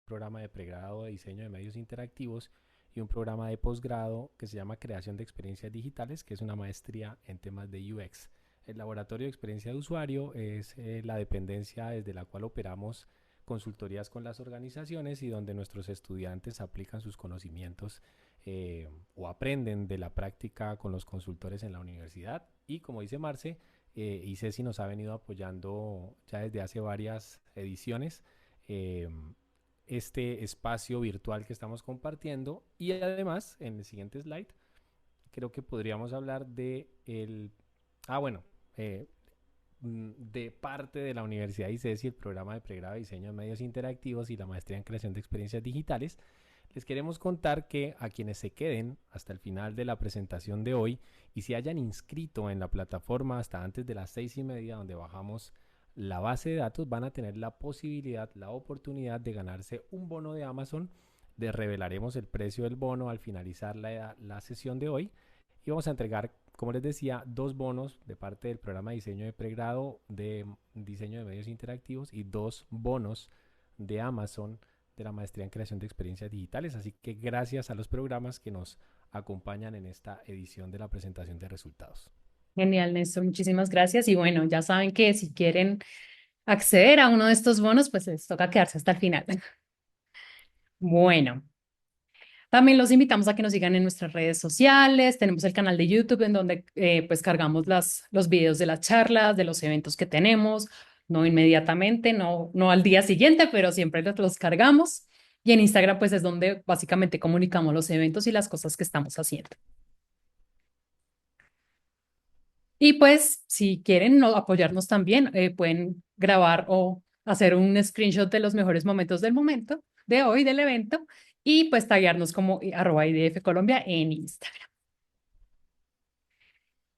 programa de pregrado de diseño de medios interactivos y un programa de posgrado que se llama Creación de Experiencias Digitales, que es una maestría en temas de UX. El laboratorio de experiencia de usuario es la dependencia desde la cual operamos consultorías con las organizaciones y donde nuestros estudiantes aplican sus conocimientos o aprenden de la práctica con los consultores en la universidad. Y como dice Marce, ICESI nos ha venido apoyando ya desde hace varias ediciones eh, este espacio virtual que estamos compartiendo. Y además, en el siguiente slide, creo que podríamos hablar de el... Ah, bueno, eh, de parte de la Universidad ICESI, el programa de pregrado de diseño de medios interactivos y la maestría en creación de experiencias digitales, les queremos contar que a quienes se queden hasta el final de la presentación de hoy y se hayan inscrito en la plataforma hasta antes de las 6:30, donde bajamos la base de datos, van a tener la posibilidad, la oportunidad de ganarse un bono de Amazon. Les revelaremos el precio del bono al finalizar la sesión de hoy y vamos a entregar, como les decía, dos bonos de parte del programa de diseño de pregrado de diseño de medios interactivos y dos bonos de Amazon de la maestría en creación de experiencias digitales. Así que gracias a los programas que nos acompañan en esta edición de la presentación de resultados. Genial, Néstor, muchísimas gracias. Y bueno, ya saben que si quieren acceder a uno de estos bonos, pues les toca quedarse hasta el final. Bueno, también los invitamos a que nos sigan en nuestras redes sociales. Tenemos el canal de YouTube en donde pues cargamos los videos de las charlas, de los eventos que tenemos, no inmediatamente, no al día siguiente, pero siempre los cargamos. Y en Instagram pues es donde básicamente comunicamos los eventos y las cosas que estamos haciendo. Y pues, si quieren apoyarnos también, pueden grabar o hacer un screenshot de los mejores momentos del momento, de hoy, del evento, y pues taguearnos como @IDF Colombia en Instagram.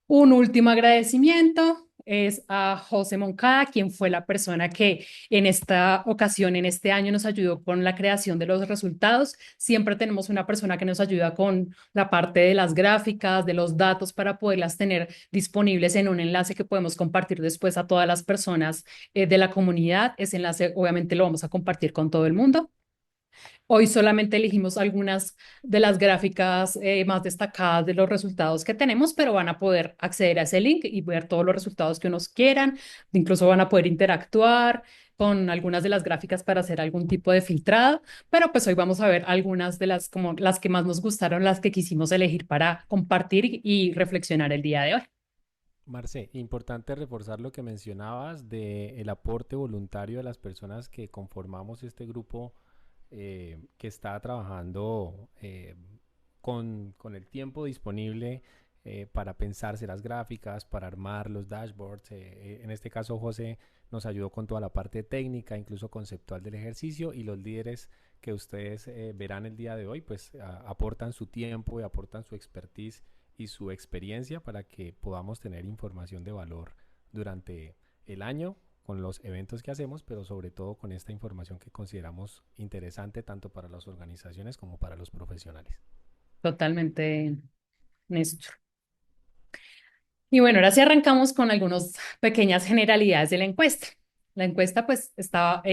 Un último agradecimiento es a José Moncada, quien fue la persona que en esta ocasión, en este año, nos ayudó con la creación de los resultados. Siempre tenemos una persona que nos ayuda con la parte de las gráficas, de los datos para poderlas tener disponibles en un enlace que podemos compartir después a todas las personas de la comunidad. Ese enlace obviamente lo vamos a compartir con todo el mundo. Hoy solamente elegimos algunas de las gráficas más destacadas de los resultados que tenemos, pero van a poder acceder a ese link y ver todos los resultados que unos quieran. Incluso van a poder interactuar con algunas de las gráficas para hacer algún tipo de filtrado, pero pues hoy vamos a ver algunas de las como las que más nos gustaron, las que quisimos elegir para compartir y reflexionar el día de hoy. Marce, importante reforzar lo que mencionabas de el aporte voluntario de las personas que conformamos este grupo que está trabajando con el tiempo disponible para pensarse las gráficas, para armar los dashboards. En este caso, José nos ayudó con toda la parte técnica, incluso conceptual del ejercicio, y los líderes que ustedes verán el día de hoy, pues aportan su tiempo y aportan su expertise y su experiencia para que podamos tener información de valor durante el año con los eventos que hacemos, pero sobre todo con esta información que consideramos interesante tanto para las organizaciones como para los profesionales. Totalmente, Néstor. Y bueno, ahora sí arrancamos con algunas pequeñas generalidades de la encuesta. La encuesta pues estaba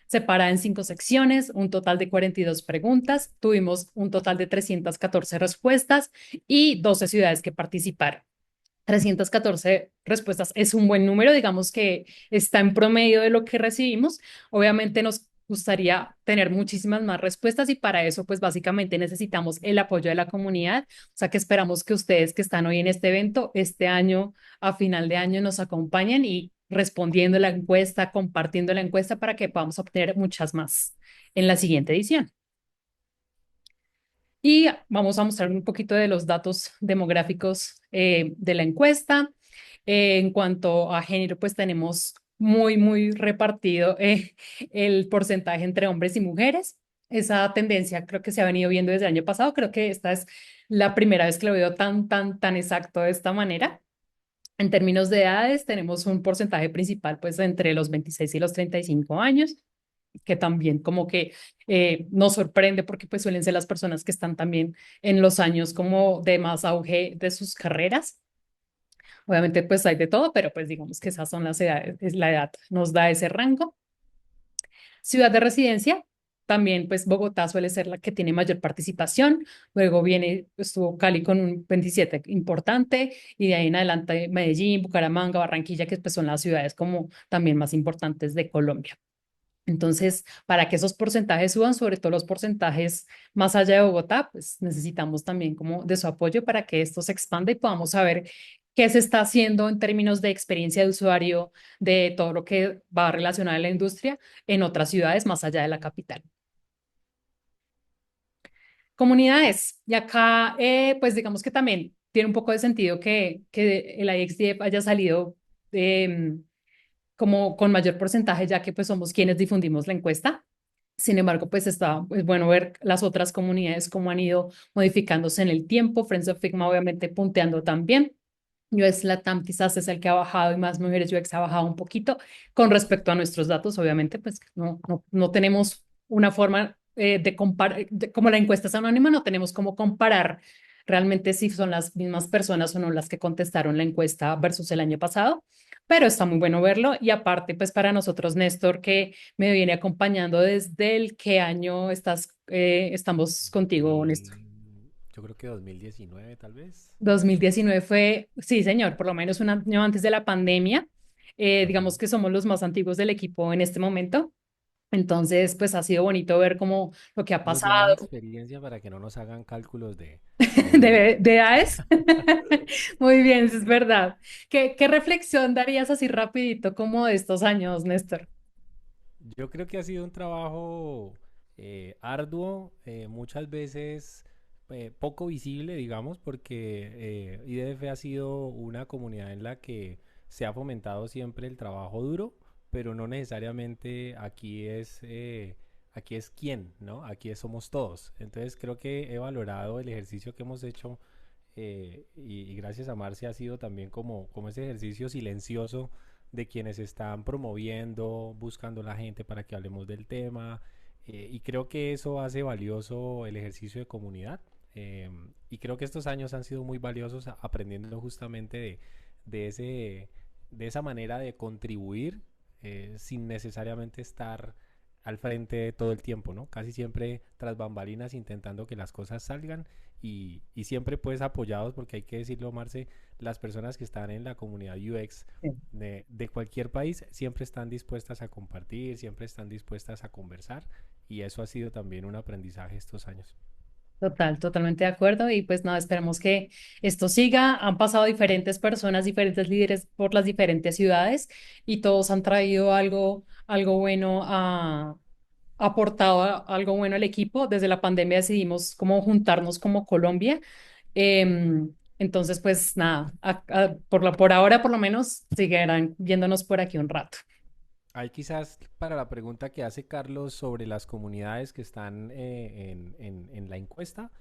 separada en 5 secciones, un total de 42 preguntas, tuvimos un total de 314 respuestas y 12 ciudades que participaron. 314 respuestas es un buen número, digamos que está en promedio de lo que recibimos. Obviamente nos gustaría tener muchísimas más respuestas y para eso pues básicamente necesitamos el apoyo de la comunidad, o sea que esperamos que ustedes que están hoy en este evento, este año, a final de año, nos acompañen y respondiendo la encuesta, compartiendo la encuesta para que podamos obtener muchas más en la siguiente edición. Y vamos a mostrar un poquito de los datos demográficos de la encuesta. En cuanto a género, pues tenemos muy repartido el porcentaje entre hombres y mujeres. Esa tendencia creo que se ha venido viendo desde el año pasado. Creo que esta es la primera vez que lo veo tan exacto de esta manera. En términos de edades, tenemos un porcentaje principal pues entre los 26 y los 35 años, que también como que nos sorprende porque pues suelen ser las personas que están también en los años como de más auge de sus carreras. Obviamente pues hay de todo, pero pues digamos que esas son las edades, es la edad nos da ese rango. Ciudad de residencia. también pues Bogotá suele ser la que tiene mayor participación, luego estuvo Cali con un 27 importante y de ahí en adelante Medellín, Bucaramanga, Barranquilla, que pues son las ciudades como también más importantes de Colombia. Entonces, para que esos porcentajes suban, sobre todo los porcentajes más allá de Bogotá, pues necesitamos también como de su apoyo para que esto se expanda y podamos saber qué se está haciendo en términos de experiencia de usuario, de todo lo que va relacionado a la industria en otras ciudades más allá de la capital. Comunidades, y acá pues digamos que también tiene un poco de sentido que el IXDF haya salido como con mayor porcentaje, ya que pues somos quienes difundimos la encuesta. Sin embargo, pues está pues, bueno ver las otras comunidades cómo han ido modificándose en el tiempo. Friends of Figma obviamente punteando también. UX Latam quizás es el que ha bajado y más mujeres UX ha bajado un poquito con respecto a nuestros datos. Obviamente, pues no tenemos una forma de comparar, como la encuesta es anónima, no tenemos cómo comparar realmente si son las mismas personas o no las que contestaron la encuesta versus el año pasado, pero está muy bueno verlo y aparte, pues para nosotros, Néstor, que me viene acompañando desde el qué año estamos contigo, Néstor. Yo creo que 2019 tal vez. 2019 fue, sí, señor, por lo menos un año antes de la pandemia. Digamos Ujú. que somos los más antiguos del equipo en este momento. Entonces, pues ha sido bonito ver cómo lo que ha Los de más pasado experiencia para que no nos hagan cálculos de edad. de edades. Muy bien, eso es verdad. ¿Qué reflexión darías así rapidito como de estos años, Néstor? Yo creo que ha sido un trabajo arduo, muchas veces poco visible, digamos, porque IDF ha sido una comunidad en la que se ha fomentado siempre el trabajo duro, pero no necesariamente aquí es quién, ¿no? Somos todos. Entonces creo que he valorado el ejercicio que hemos hecho y gracias a Marcia ha sido también como ese ejercicio silencioso de quienes están promoviendo, buscando la gente para que hablemos del tema. Y creo que eso hace valioso el ejercicio de comunidad. Y creo que estos años han sido muy valiosos aprendiendo justamente de, ese, de esa manera de contribuir sin necesariamente estar al frente todo el tiempo, ¿no? Casi siempre tras bambalinas intentando que las cosas salgan y siempre pues apoyados, porque hay que decirlo, Marce, las personas que están en la comunidad UX de cualquier país siempre están dispuestas a compartir, siempre están dispuestas a conversar y eso ha sido también un aprendizaje estos años. Totalmente de acuerdo. Y pues nada, esperemos que esto siga. Han pasado diferentes personas, diferentes líderes por las diferentes ciudades y todos han traído algo bueno aportado algo bueno al equipo. Desde la pandemia decidimos cómo juntarnos como Colombia. Entonces, pues nada, por ahora por lo menos seguirán viéndonos por aquí un rato. Hay quizás para la pregunta que hace Carlos sobre las comunidades que están en la encuesta,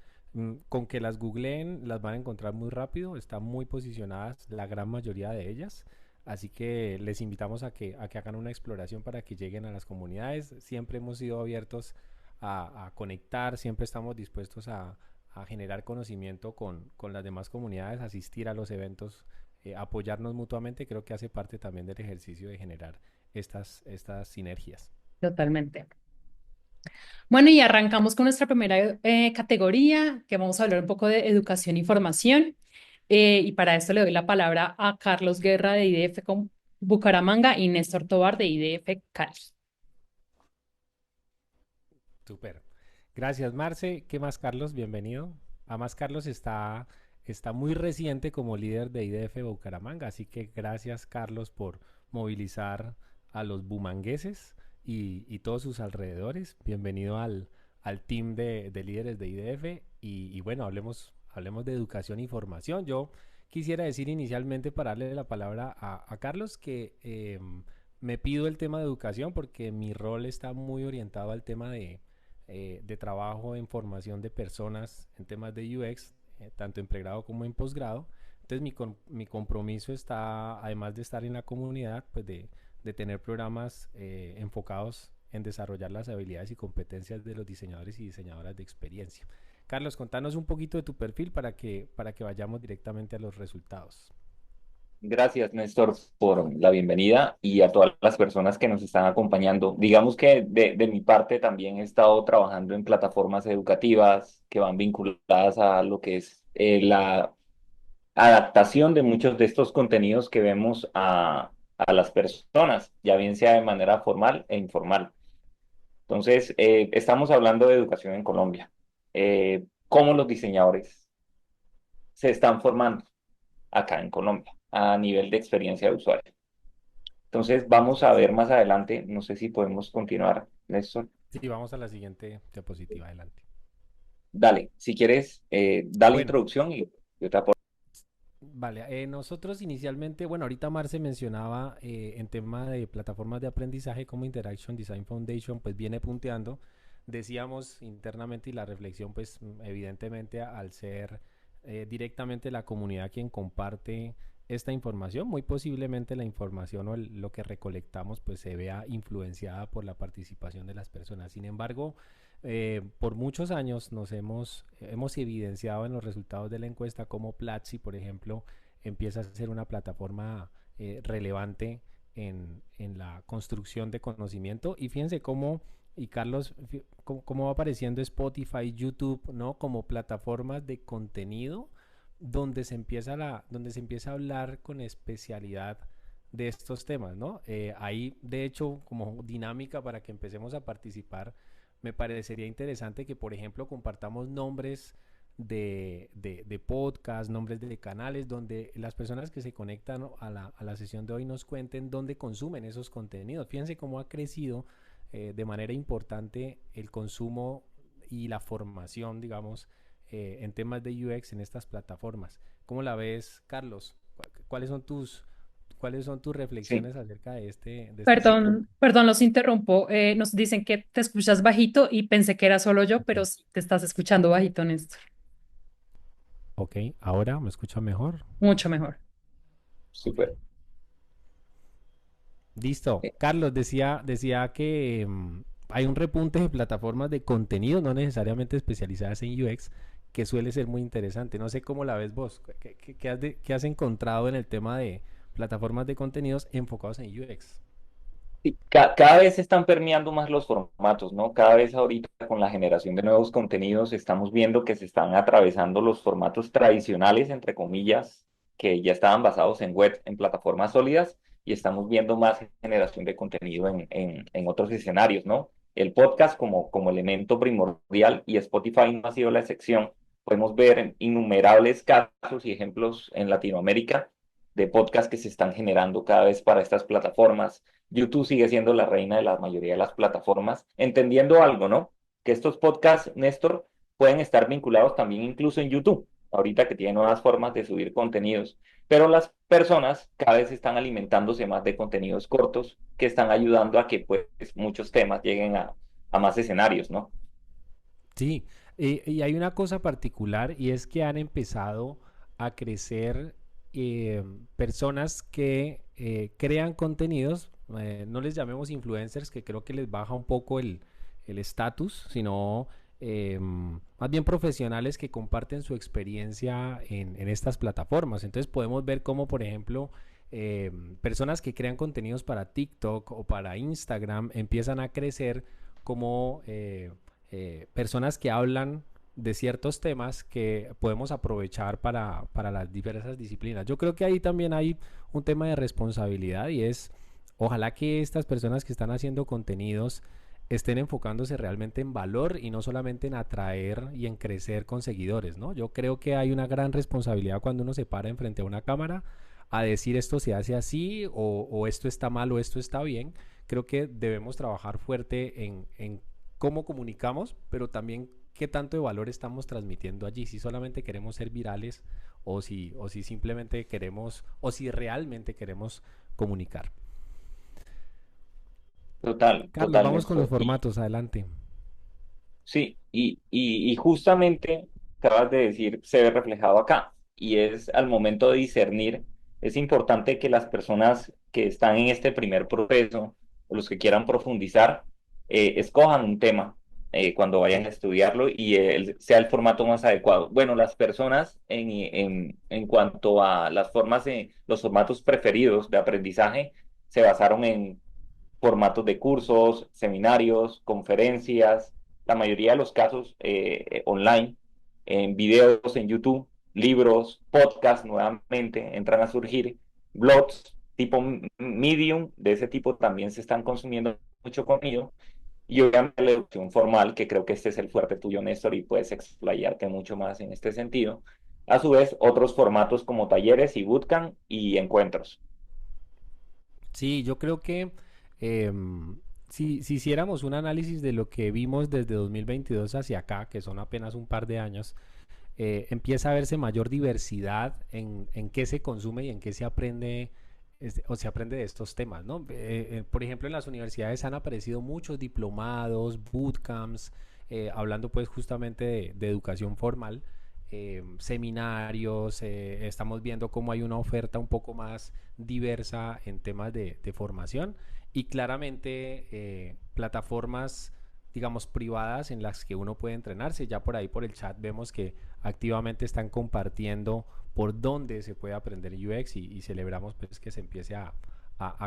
con que las googleen las van a encontrar muy rápido, están muy posicionadas la gran mayoría de ellas, así que les invitamos a que hagan una exploración para que lleguen a las comunidades. Siempre hemos sido abiertos a conectar, siempre estamos dispuestos a generar conocimiento con las demás comunidades, asistir a los eventos, apoyarnos mutuamente, creo que hace parte también del ejercicio de generar estas sinergias. Totalmente. Bueno, y arrancamos con nuestra primera categoría, que vamos a hablar un poco de educación y formación. Y para esto le doy la palabra a Carlos Guerra de IDF con Bucaramanga y Néstor Tobar de IDF Cali. Súper. Gracias, Marce. ¿Qué más, Carlos? Bienvenido. Además, Carlos está muy reciente como líder de IDF Bucaramanga, así que gracias, Carlos, por movilizar a los bumangueses y todos sus alrededores. Bienvenido al team de líderes de IDF y bueno, hablemos de educación y formación. Yo quisiera decir inicialmente para darle la palabra a Carlos que me pido el tema de educación porque mi rol está muy orientado al tema de trabajo en formación de personas en temas de UX, tanto en pregrado como en posgrado. Entonces mi compromiso está, además de estar en la comunidad, pues de tener programas enfocados en desarrollar las habilidades y competencias de los diseñadores y diseñadoras de experiencia. Carlos, contanos un poquito de tu perfil para que vayamos directamente a los resultados. Gracias, Néstor, por la bienvenida y a todas las personas que nos están acompañando. Digamos que de mi parte también he estado trabajando en plataformas educativas que van vinculadas a lo que es la adaptación de muchos de estos contenidos que vemos a las personas, ya bien sea de manera formal e informal. Entonces, estamos hablando de educación en Colombia. ¿Cómo los diseñadores se están formando acá en Colombia a nivel de experiencia de usuario? Entonces, vamos a ver más adelante, no sé si podemos continuar, Néstor. Sí, vamos a la siguiente diapositiva, adelante. Dale, si quieres, dale Bueno, introducción y yo te aporto. vale, nosotros inicialmente, bueno, ahorita Marce mencionaba en tema de plataformas de aprendizaje como Interaction Design Foundation, pues viene punteando. Decíamos internamente y la reflexión, pues evidentemente al ser directamente la comunidad quien comparte esta información, muy posiblemente la información o lo que recolectamos pues se vea influenciada por la participación de las personas. Sin embargo, por muchos años hemos evidenciado en los resultados de la encuesta como Platzi, por ejemplo, empieza a ser una plataforma relevante en la construcción de conocimiento. Y fíjense cómo, y Carlos, cómo va apareciendo Spotify, YouTube, ¿no? Como plataformas de contenido donde se empieza a hablar con especialidad de estos temas, ¿no? Ahí, de hecho, como dinámica para que empecemos a participar, me parecería interesante que, por ejemplo, compartamos nombres de podcast, nombres de canales, donde las personas que se conectan a la sesión de hoy nos cuenten dónde consumen esos contenidos. Fíjense cómo ha crecido de manera importante el consumo y la formación, digamos, en temas de UX en estas plataformas. ¿Cómo la ves, Carlos? ¿Cuáles son cuáles son tus Sí, reflexiones acerca de este sector? Perdón, perdón, los interrumpo. Nos dicen que te escuchas bajito y pensé que era solo yo, Ok, pero sí te estás escuchando bajito, Néstor. ok, ahora me escucha mejor. Mucho mejor. Ok. súper. Listo. Eh, Carlos decía que hay un repunte de plataformas de contenido, no necesariamente especializadas en UX, que suele ser muy interesante. No sé cómo la ves vos. ¿Qué has encontrado en el tema de plataformas de contenidos enfocados en UX? Sí, cada vez se están permeando más los formatos, ¿no? Cada vez ahorita con la generación de nuevos contenidos estamos viendo que se están atravesando los formatos tradicionales, entre comillas, que ya estaban basados en web, en plataformas sólidas, y estamos viendo más generación de contenido en otros escenarios, ¿no? El podcast como elemento primordial y Spotify no ha sido la excepción. Podemos ver innumerables casos y ejemplos en Latinoamérica de podcasts que se están generando cada vez para estas plataformas. YouTube sigue siendo la reina de la mayoría de las plataformas, entendiendo algo, ¿no? Que estos podcasts, Néstor, pueden estar vinculados también incluso en YouTube, ahorita que tiene nuevas formas de subir contenidos, pero las personas cada vez están alimentándose más de contenidos cortos que están ayudando a que pues muchos temas lleguen a más escenarios, ¿no? Sí, y hay una cosa particular y es que han empezado a crecer personas que crean contenidos, no les llamemos influencers, que creo que les baja un poco el estatus, sino más bien profesionales que comparten su experiencia en estas plataformas. Entonces podemos ver cómo, por ejemplo, personas que crean contenidos para TikTok o para Instagram empiezan a crecer como personas que hablan de ciertos temas que podemos aprovechar para las diversas disciplinas. Yo creo que ahí también hay un tema de responsabilidad y es, ojalá que estas personas que están haciendo contenidos estén enfocándose realmente en valor y no solamente en atraer y en crecer con seguidores, ¿no? Yo creo que hay una gran responsabilidad cuando uno se para enfrente a una cámara a decir esto se hace así o esto está mal o esto está bien. Creo que debemos trabajar fuerte en cómo comunicamos, pero también qué tanto de valor estamos transmitiendo allí, si solamente queremos ser virales o si simplemente queremos o si realmente queremos comunicar. Total, Carlos, total, vamos con los Néstor. formatos, adelante. Sí, y justamente acabas de decir, se ve reflejado acá, y es al momento de discernir, es importante que las personas que están en este primer proceso, o los que quieran profundizar, escojan un tema. cuando vayan a estudiarlo y sea el formato más adecuado. Bueno, las personas en cuanto a las formas, los formatos preferidos de aprendizaje se basaron en formatos de cursos, seminarios, conferencias, la mayoría de los casos online, en videos en YouTube, libros, podcasts nuevamente entran a surgir, blogs tipo Medium, de ese tipo también se están consumiendo mucho contenido, y obviamente la educación formal, que creo que este es el fuerte tuyo, Néstor, y puedes explayarte mucho más en este sentido. A su vez, otros formatos como talleres y bootcamp y encuentros. Sí, yo creo que si hiciéramos un análisis de lo que vimos desde 2022 hacia acá, que son apenas un par de años, empieza a verse mayor diversidad en qué se consume y en qué se aprende o se aprende de estos temas, ¿no? Por ejemplo, en las universidades han aparecido muchos diplomados, bootcamps, hablando pues justamente de educación formal, seminarios, estamos viendo cómo hay una oferta un poco más diversa en temas de formación y claramente plataformas digamos privadas en las que uno puede entrenarse. Ya por ahí por el chat vemos que activamente están compartiendo por dónde se puede aprender UX y celebramos pues que se empiece a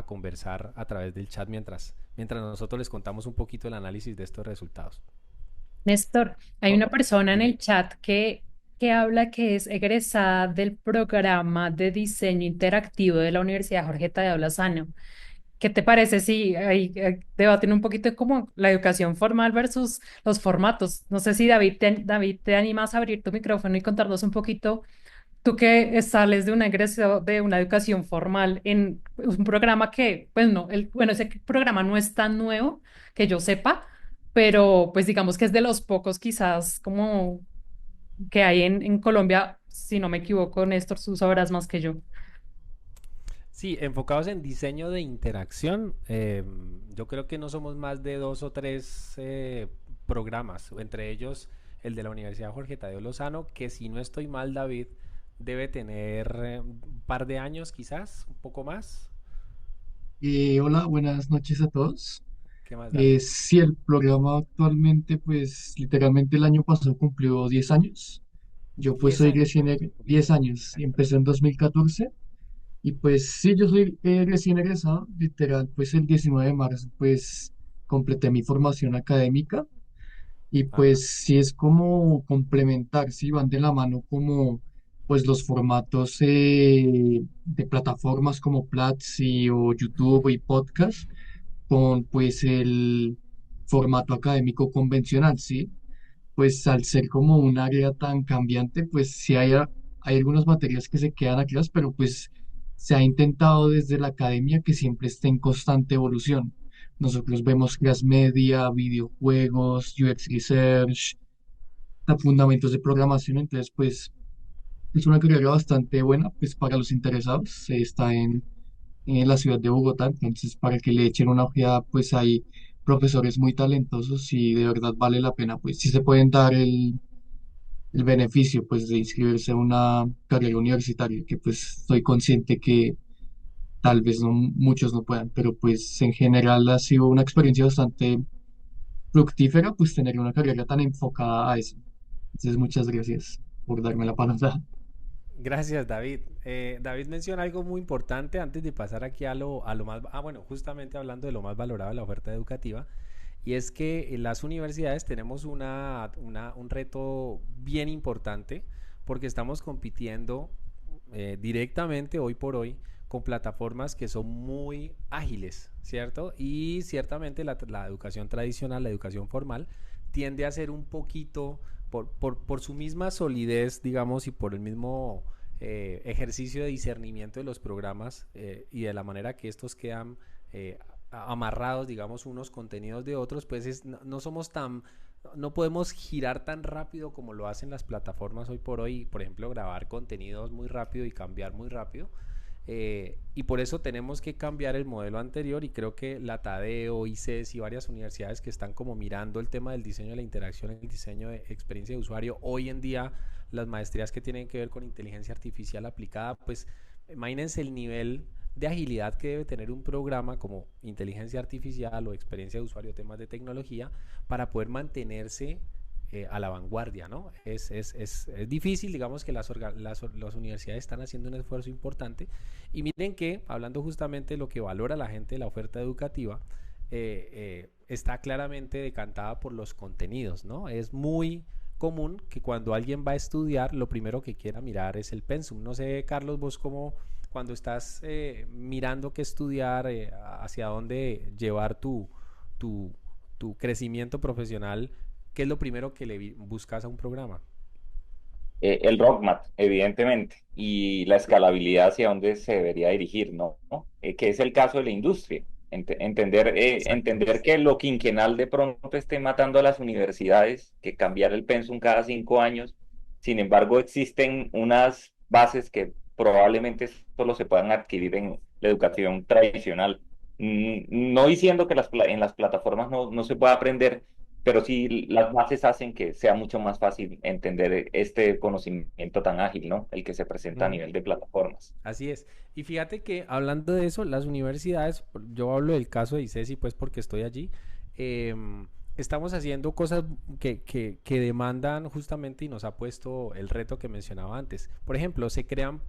conversar a través del chat mientras nosotros les contamos un poquito el análisis de estos resultados. Néstor, hay Oh, una persona en dime. el chat que habla que es egresada del programa de diseño interactivo de la Universidad Jorge Tadeo Lozano. ¿Qué te parece si ahí debaten un poquito como la educación formal versus los formatos? No sé si David, te animas a abrir tu micrófono y contarnos un poquito, tú que sales de un egreso de una educación formal en un programa que, pues no, bueno, ese programa no es tan nuevo que yo sepa, pero pues digamos que es de los pocos quizás como que hay en Colombia, si no me equivoco, Néstor, tú sabrás más que yo. Sí, enfocados en diseño de interacción, yo creo que no somos más de dos o tres programas, entre ellos el de la Universidad Jorge Tadeo Lozano, que si no estoy mal, David, debe tener un par de años quizás, un poco más. Hola, buenas noches a todos. ¿Qué más, David? Sí, el programa actualmente, pues literalmente el año pasado cumplió 10 años. Yo pues 10 soy años recién, cumplió. 10 años, y empecé en 2014 y pues sí, yo soy recién egresado, literal, pues el 19 de marzo pues completé mi formación académica y Ajá. pues sí es como complementar, sí, van de la mano como pues los formatos de plataformas como Platzi o YouTube y podcast con pues el formato académico convencional, ¿sí? Pues al ser como un área tan cambiante, pues sí hay algunas materias que se quedan atrás, pero pues se ha intentado desde la academia que siempre esté en constante evolución. Nosotros vemos class media, videojuegos, UX Research, fundamentos de programación, entonces pues es una carrera bastante buena pues para los interesados. Está en la ciudad de Bogotá, entonces para que le echen una ojeada, pues hay profesores muy talentosos y de verdad vale la pena, pues sí se pueden dar el beneficio pues de inscribirse a una carrera universitaria, que pues estoy consciente que tal vez no, muchos no puedan, pero pues en general ha sido una experiencia bastante fructífera pues tener una carrera tan enfocada a eso. Entonces muchas gracias por darme la palabra. Gracias, David. David menciona algo muy importante antes de pasar aquí a lo más, bueno, justamente hablando de lo más valorado de la oferta educativa, y es que en las universidades tenemos un reto bien importante porque estamos compitiendo directamente hoy por hoy con plataformas que son muy ágiles, ¿cierto? Y ciertamente la educación tradicional, la educación formal, tiende a ser un poquito, por su misma solidez, digamos, y por el mismo ejercicio de discernimiento de los programas y de la manera que estos quedan amarrados, digamos, unos contenidos de otros, pues no somos tan, no podemos girar tan rápido como lo hacen las plataformas hoy por hoy, por ejemplo, grabar contenidos muy rápido y cambiar muy rápido. Y por eso tenemos que cambiar el modelo anterior y creo que la Tadeo, ICES y varias universidades que están como mirando el tema del diseño de la interacción, el diseño de experiencia de usuario, hoy en día las maestrías que tienen que ver con inteligencia artificial aplicada, pues imagínense el nivel de agilidad que debe tener un programa como inteligencia artificial o experiencia de usuario, temas de tecnología, para poder mantenerse a la vanguardia, ¿no? Es difícil, digamos que las universidades están haciendo un esfuerzo importante y miren que, hablando justamente de lo que valora la gente de la oferta educativa, está claramente decantada por los contenidos, ¿no? Es muy común que cuando alguien va a estudiar, lo primero que quiera mirar es el pensum. No sé, Carlos, vos cómo cuando estás mirando qué estudiar, hacia dónde llevar tu, tu crecimiento profesional, ¿qué es lo primero que le buscas a un programa? El roadmap, evidentemente, y la escalabilidad hacia dónde se debería dirigir, ¿no? Que es el caso de la industria. Exacto. Entender que lo quinquenal de pronto esté matando a las universidades, que cambiar el pensum cada 5 años. Sin embargo, existen unas bases que probablemente solo se puedan adquirir en la educación tradicional. No diciendo que en las plataformas no se pueda aprender, pero sí las bases hacen que sea mucho más fácil entender este conocimiento tan ágil, ¿no? El que se presenta a Ujú. nivel de plataformas. Así es. Y fíjate que hablando de eso, las universidades, yo hablo del caso de ICESI, pues porque estoy allí, estamos haciendo cosas que demandan justamente y nos ha puesto el reto que mencionaba antes. Por ejemplo, se crean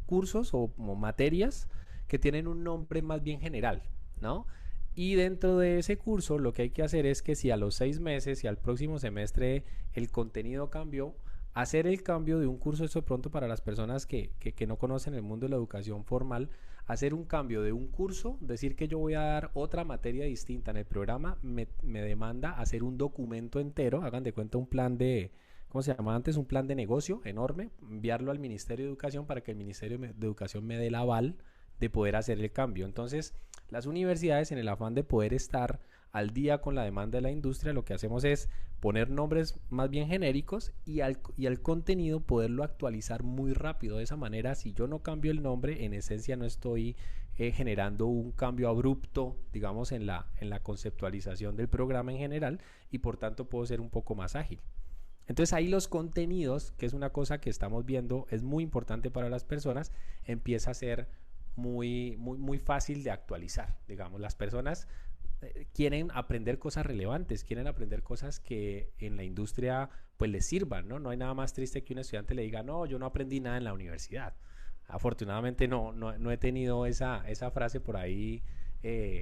cursos o materias que tienen un nombre más bien general, ¿no? Y dentro de ese curso lo que hay que hacer es que si a los 6 meses y al próximo semestre el contenido cambió, hacer el cambio de un curso, eso de pronto para las personas que no conocen el mundo de la educación formal, hacer un cambio de un curso, decir que yo voy a dar otra materia distinta en el programa, me demanda hacer un documento entero, hagan de cuenta un plan de, ¿cómo se llama antes? Un plan de negocio enorme, enviarlo al Ministerio de Educación para que el Ministerio de Educación me dé el aval de poder hacer el cambio. Entonces, las universidades, en el afán de poder estar al día con la demanda de la industria, lo que hacemos es poner nombres más bien genéricos y al contenido poderlo actualizar muy rápido. De esa manera, si yo no cambio el nombre, en esencia no estoy generando un cambio abrupto, digamos, en la conceptualización del programa en general y por tanto puedo ser un poco más ágil. Entonces ahí los contenidos, que es una cosa que estamos viendo, es muy importante para las personas, empieza a ser muy fácil de actualizar. Digamos, las personas quieren aprender cosas relevantes, quieren aprender cosas que en la industria pues les sirvan, ¿no? No hay nada más triste que un estudiante le diga, no, yo no aprendí nada en la universidad. Afortunadamente no he tenido esa frase por ahí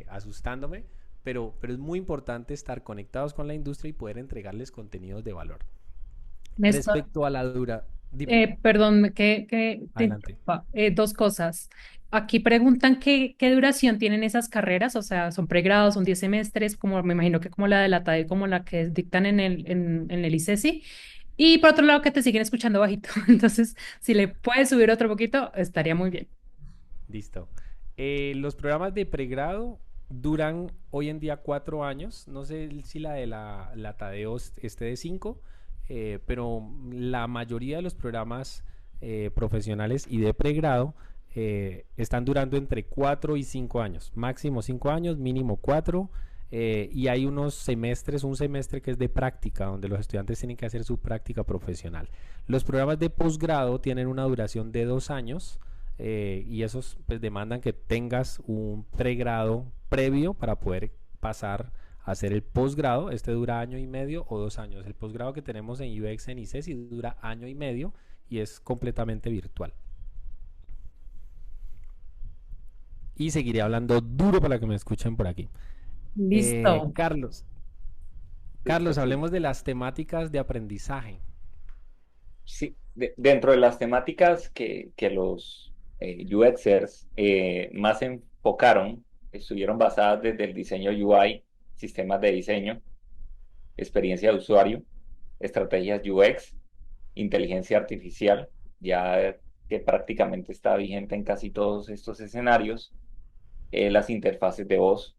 asustándome, pero es muy importante estar conectados con la industria y poder entregarles contenidos de valor. Néstor, Respecto a la dura, dime, perdón que te adelante. interrumpa. Dos cosas. Aquí preguntan qué duración tienen esas carreras, o sea, son pregrados, son 10 semestres, como me imagino que como la de la TADE, como la que dictan en el ICESI. Y por otro lado, que te siguen escuchando bajito. Entonces, si le puedes subir otro poquito, estaría muy bien. Listo. Los programas de pregrado duran hoy en día 4 años. No sé si la de la Tadeo esté de 5, pero la mayoría de los programas profesionales y de pregrado están durando entre 4 y 5 años. Máximo 5 años, mínimo 4. Y hay unos semestres, un semestre que es de práctica, donde los estudiantes tienen que hacer su práctica profesional. Los programas de posgrado tienen una duración de 2 años y esos pues demandan que tengas un pregrado previo para poder pasar a hacer el posgrado. Este dura año y medio o 2 años. El posgrado que tenemos en UX en ICESI dura año y medio y es completamente virtual. Y seguiré hablando duro para que me escuchen por aquí. Listo. Carlos, Listo, Carlos, sí. hablemos de las temáticas de aprendizaje. Sí, dentro de las temáticas que los UXers más se enfocaron, estuvieron basadas desde el diseño UI, sistemas de diseño, experiencia de usuario, estrategias UX, inteligencia artificial, ya que prácticamente está vigente en casi todos estos escenarios, las interfaces de voz,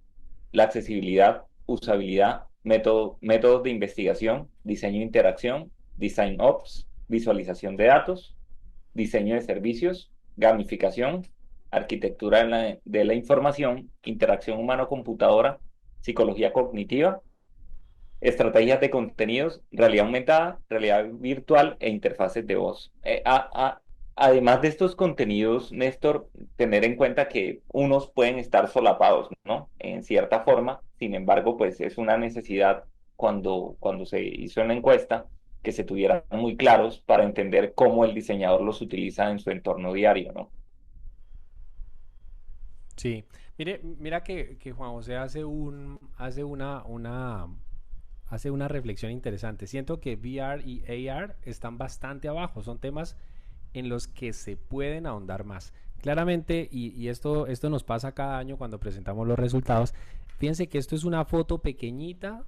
la accesibilidad, usabilidad, métodos de investigación, diseño de interacción, design ops, visualización de datos, diseño de servicios, gamificación, arquitectura de la información, interacción humano-computadora, psicología cognitiva, estrategias de contenidos, realidad aumentada, realidad virtual e interfaces de voz. además de estos contenidos, Néstor, tener en cuenta que unos pueden estar solapados, ¿no? En cierta forma, sin embargo, pues es una necesidad cuando se hizo la encuesta que se tuvieran muy claros para entender cómo el diseñador los utiliza en su entorno diario, ¿no? Sí, mira que Juan José hace una reflexión interesante. Siento que VR y AR están bastante abajo, son temas en los que se pueden ahondar más. Claramente, y esto nos pasa cada año cuando presentamos los resultados, fíjense que esto es una foto pequeñita.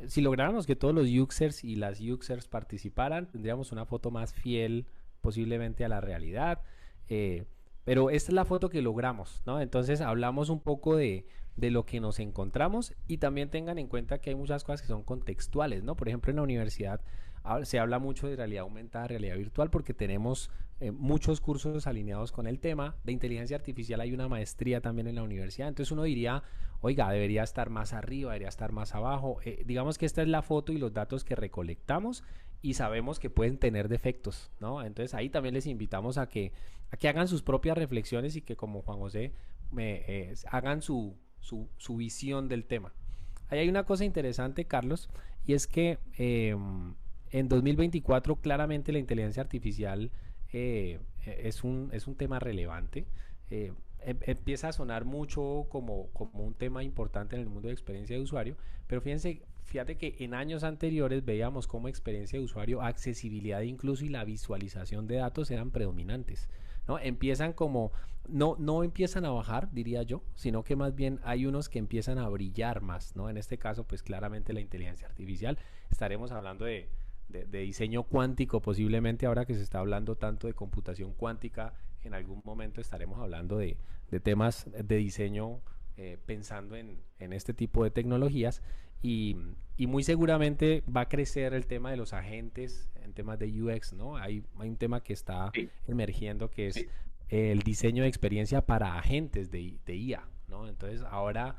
Si lográramos que todos los users y las users participaran, tendríamos una foto más fiel posiblemente a la realidad. Eh, pero esta es la foto que logramos, ¿no? Entonces hablamos un poco de lo que nos encontramos y también tengan en cuenta que hay muchas cosas que son contextuales, ¿no? Por ejemplo, en la universidad se habla mucho de realidad aumentada, realidad virtual, porque tenemos muchos cursos alineados con el tema. De inteligencia artificial hay una maestría también en la universidad. Entonces uno diría, oiga, debería estar más arriba, debería estar más abajo. Digamos que esta es la foto y los datos que recolectamos y sabemos que pueden tener defectos, ¿no? Entonces ahí también les invitamos a que hagan sus propias reflexiones y que como Juan José hagan su visión del tema. Ahí hay una cosa interesante, Carlos, y es que en 2024 claramente la inteligencia artificial es un tema relevante. Empieza a sonar mucho como un tema importante en el mundo de experiencia de usuario, pero fíjate que en años anteriores veíamos cómo experiencia de usuario, accesibilidad incluso y la visualización de datos eran predominantes, ¿no? Empiezan como, no empiezan a bajar, diría yo, sino que más bien hay unos que empiezan a brillar más, ¿no? En este caso, pues claramente la inteligencia artificial, estaremos hablando de diseño cuántico posiblemente ahora que se está hablando tanto de computación cuántica, en algún momento estaremos hablando de temas de diseño pensando en este tipo de tecnologías y, y, muy seguramente va a crecer el tema de los agentes en temas de UX, ¿no? Hay un tema que está Sí, emergiendo que es el diseño de experiencia para agentes de IA, ¿no? Entonces ahora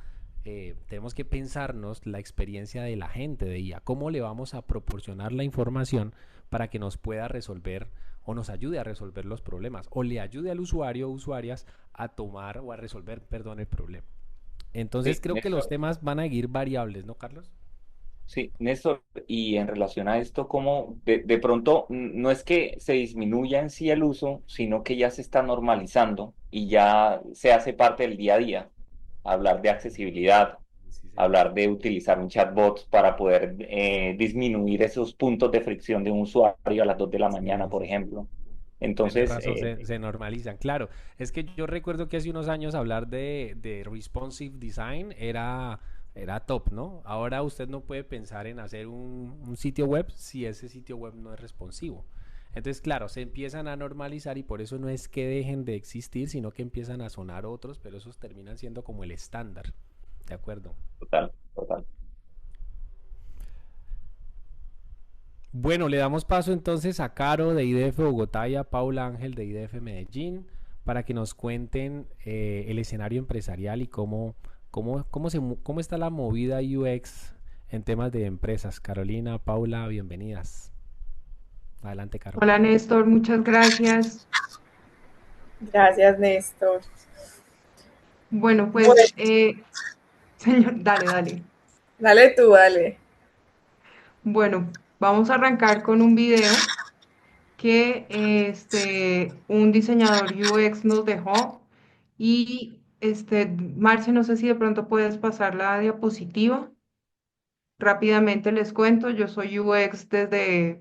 tenemos que pensarnos la experiencia del agente de IA, cómo le vamos a proporcionar la información para que nos pueda resolver o nos ayude a resolver los problemas o le ayude al usuario o usuarias a tomar o a resolver, perdón, el problema. Entonces sí, creo que los Néstor. temas van a ir variables, ¿no, Carlos? Sí, Néstor, y en relación a esto, como de pronto no es que se disminuya en sí el uso, sino que ya se está normalizando y ya se hace parte del día a día. Hablar de accesibilidad, Sí, señor. hablar de utilizar un chatbot para poder disminuir esos puntos de fricción de un usuario a las 2 de la mañana, Sí, por sí, sí. ejemplo. Tienes Entonces, razón, se normalizan. Claro, es que yo recuerdo que hace unos años hablar de responsive design era top, ¿no? Ahora usted no puede pensar en hacer un sitio web si ese sitio web no es responsivo. Entonces, claro, se empiezan a normalizar y por eso no es que dejen de existir, sino que empiezan a sonar otros, pero esos terminan siendo como el estándar. ¿De acuerdo? total, total. Bueno, le damos paso entonces a Caro de IDF Bogotá y a Paula Ángel de IDF Medellín para que nos cuenten el escenario empresarial y cómo está la movida UX en temas de empresas. Carolina, Paula, bienvenidas. Adelante, Caro. Hola Néstor, muchas gracias. Gracias, Néstor. Bueno, Bueno, pues, señor, dale. dale tú, dale. Bueno, vamos a arrancar con un video que un diseñador UX nos dejó y Marce, no sé si de pronto puedes pasar la diapositiva. Rápidamente les cuento, yo soy UX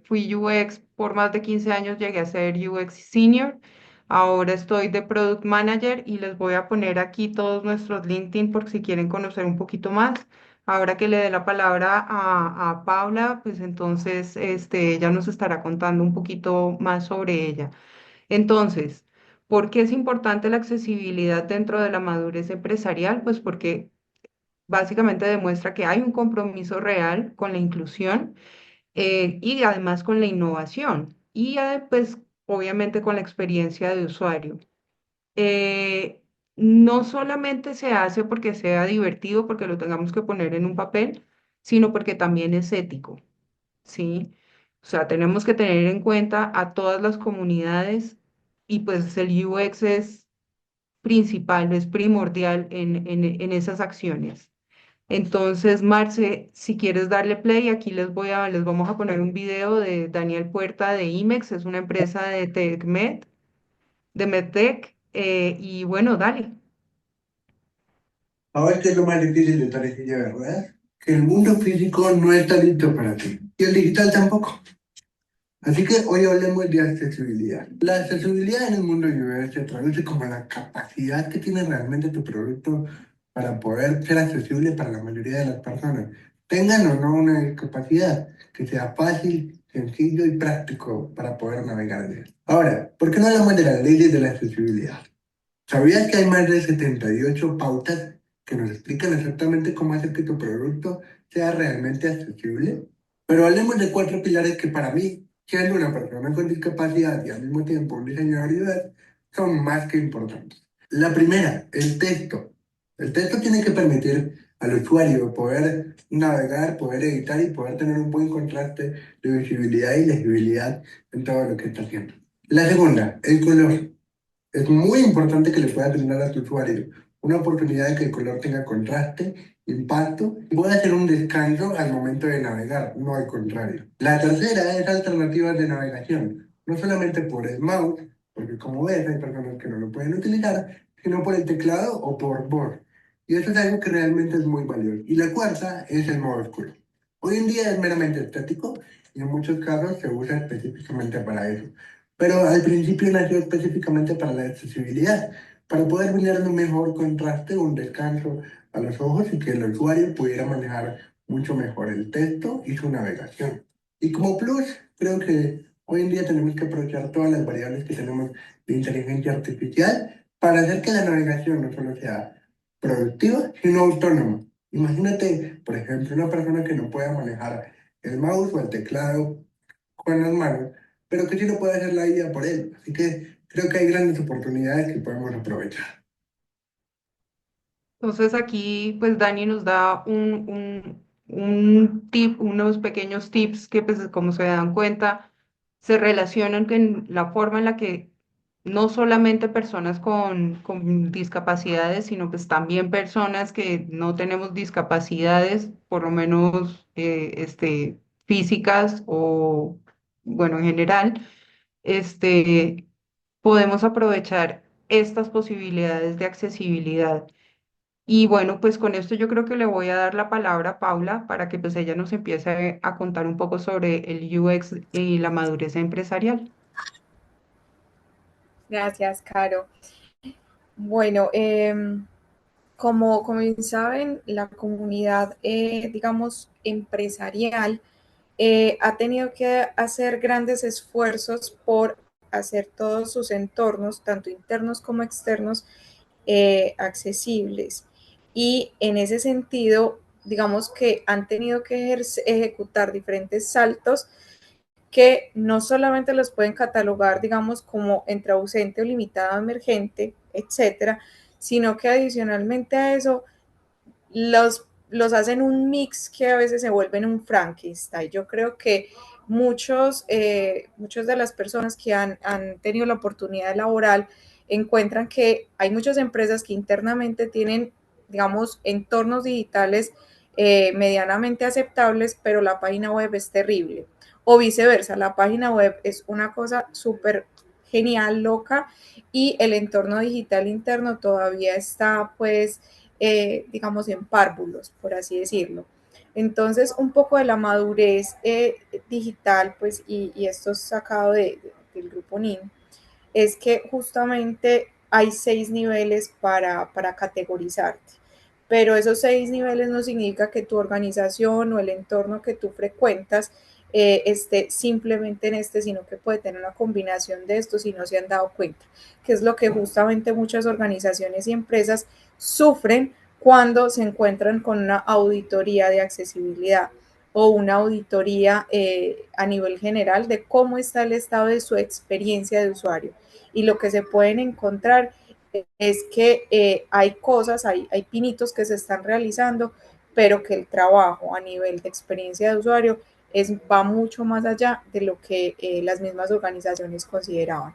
fui UX por más de 15 años, llegué a ser UX Senior, ahora estoy de Product Manager y les voy a poner aquí todos nuestros LinkedIn por si quieren conocer un poquito más. Ahora que le dé la palabra a Paula, pues entonces ella nos estará contando un poquito más sobre ella. Entonces, ¿por qué es importante la accesibilidad dentro de la madurez empresarial? Pues porque básicamente demuestra que hay un compromiso real con la inclusión y además con la innovación y pues obviamente con la experiencia de usuario. Eh, no solamente se hace porque sea divertido, porque lo tengamos que poner en un papel, sino porque también es ético, ¿sí? O sea, tenemos que tener en cuenta a todas las comunidades y pues el UX es principal, es primordial en esas acciones. Entonces, Marce, si quieres darle play, aquí les vamos a poner un video de Daniel Puerta de IMEX, es una empresa de TechMed, de MedTech, y bueno, dale. Ahora qué es lo más difícil de esta sencilla verdad, que el mundo físico no está listo para ti y el digital tampoco. Así que hoy hablemos de accesibilidad. La accesibilidad en el mundo UX se traduce como la capacidad que tiene realmente tu producto para poder ser accesible para la mayoría de las personas, tengan o no una discapacidad, que sea fácil, sencillo y práctico para poder navegar en él. Ahora, ¿por qué no hablamos de las leyes de la accesibilidad? ¿Sabías que hay más de 78 pautas que nos explican exactamente cómo hacer que tu producto sea realmente accesible? Pero hablemos de 4 pilares que para mí, siendo una persona con discapacidad y al mismo tiempo un diseñador UX, son más que importantes. La primera, el texto. El texto tiene que permitir al usuario poder navegar, poder editar y poder tener un buen contraste de visibilidad y legibilidad en todo lo que está haciendo. La segunda, el color. Es muy importante que le puedas brindar a tu usuario una oportunidad de que el color tenga contraste, impacto y pueda hacer un descanso al momento de navegar, no al contrario. La tercera es alternativas de navegación, no solamente por el mouse, porque como ves hay personas que no lo pueden utilizar, sino por el teclado o por voz. Y eso es algo que realmente es muy valioso. Y la cuarta es el modo oscuro. Hoy en día es meramente estético y en muchos casos se usa específicamente para eso, pero al principio nació específicamente para la accesibilidad, para poder brindar un mejor contraste, un descanso a los ojos y que el usuario pudiera manejar mucho mejor el texto y su navegación. Y como plus, creo que hoy en día tenemos que aprovechar todas las variables que tenemos de inteligencia artificial para hacer que la navegación no solo sea productiva, sino autónoma. Imagínate, por ejemplo, una persona que no pueda manejar el mouse o el teclado con las manos, pero que sí lo puede hacer la IA por él. Así que creo que hay grandes oportunidades que podemos aprovechar. Entonces aquí pues Dani nos da un tip, unos pequeños tips que pues como se dan cuenta se relacionan con la forma en la que no solamente personas con discapacidades, sino pues también personas que no tenemos discapacidades, por lo menos físicas o bueno en general, este, podemos aprovechar estas posibilidades de accesibilidad. Y bueno, pues con esto yo creo que le voy a dar la palabra a Paula para que pues ella nos empiece a contar un poco sobre el UX y la madurez empresarial. Gracias, Caro. Bueno, como bien saben, la comunidad, digamos, empresarial ha tenido que hacer grandes esfuerzos por hacer todos sus entornos, tanto internos como externos, accesibles. Y en ese sentido, digamos que han tenido que ejecutar diferentes saltos que no solamente los pueden catalogar, digamos, como entre ausente o limitado emergente, etcétera, sino que adicionalmente a eso los hacen un mix que a veces se vuelven un Frankenstein. Yo creo que muchos de las personas que han tenido la oportunidad laboral encuentran que hay muchas empresas que internamente tienen, digamos, entornos digitales medianamente aceptables, pero la página web es terrible. O viceversa, la página web es una cosa súper genial, loca, y el entorno digital interno todavía está, pues, digamos, en párvulos, por así decirlo. Entonces, un poco de la madurez digital, pues, y esto es sacado del grupo NIN, es que justamente hay 6 niveles para categorizarte, pero esos 6 niveles no significa que tu organización o el entorno que tú frecuentas esté simplemente en este, sino que puede tener una combinación de estos si no se han dado cuenta, que es lo que justamente muchas organizaciones y empresas sufren cuando se encuentran con una auditoría de accesibilidad o una auditoría a nivel general de cómo está el estado de su experiencia de usuario. Y lo que se pueden encontrar es que hay cosas, hay pinitos que se están realizando, pero que el trabajo a nivel de experiencia de usuario va mucho más allá de lo que las mismas organizaciones consideraban.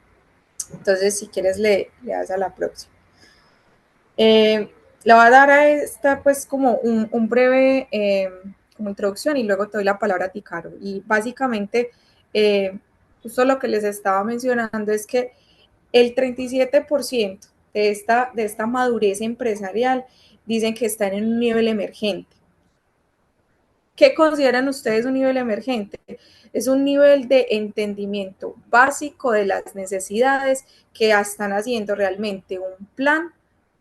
Entonces, si quieres, le das a la próxima. Le voy a dar a esta pues como un breve como introducción y luego te doy la palabra a ti, Caro. Y básicamente, justo lo que les estaba mencionando es que el 37% de esta madurez empresarial dicen que están en un nivel emergente. ¿Qué consideran ustedes un nivel emergente? Es un nivel de entendimiento básico de las necesidades que están haciendo realmente un plan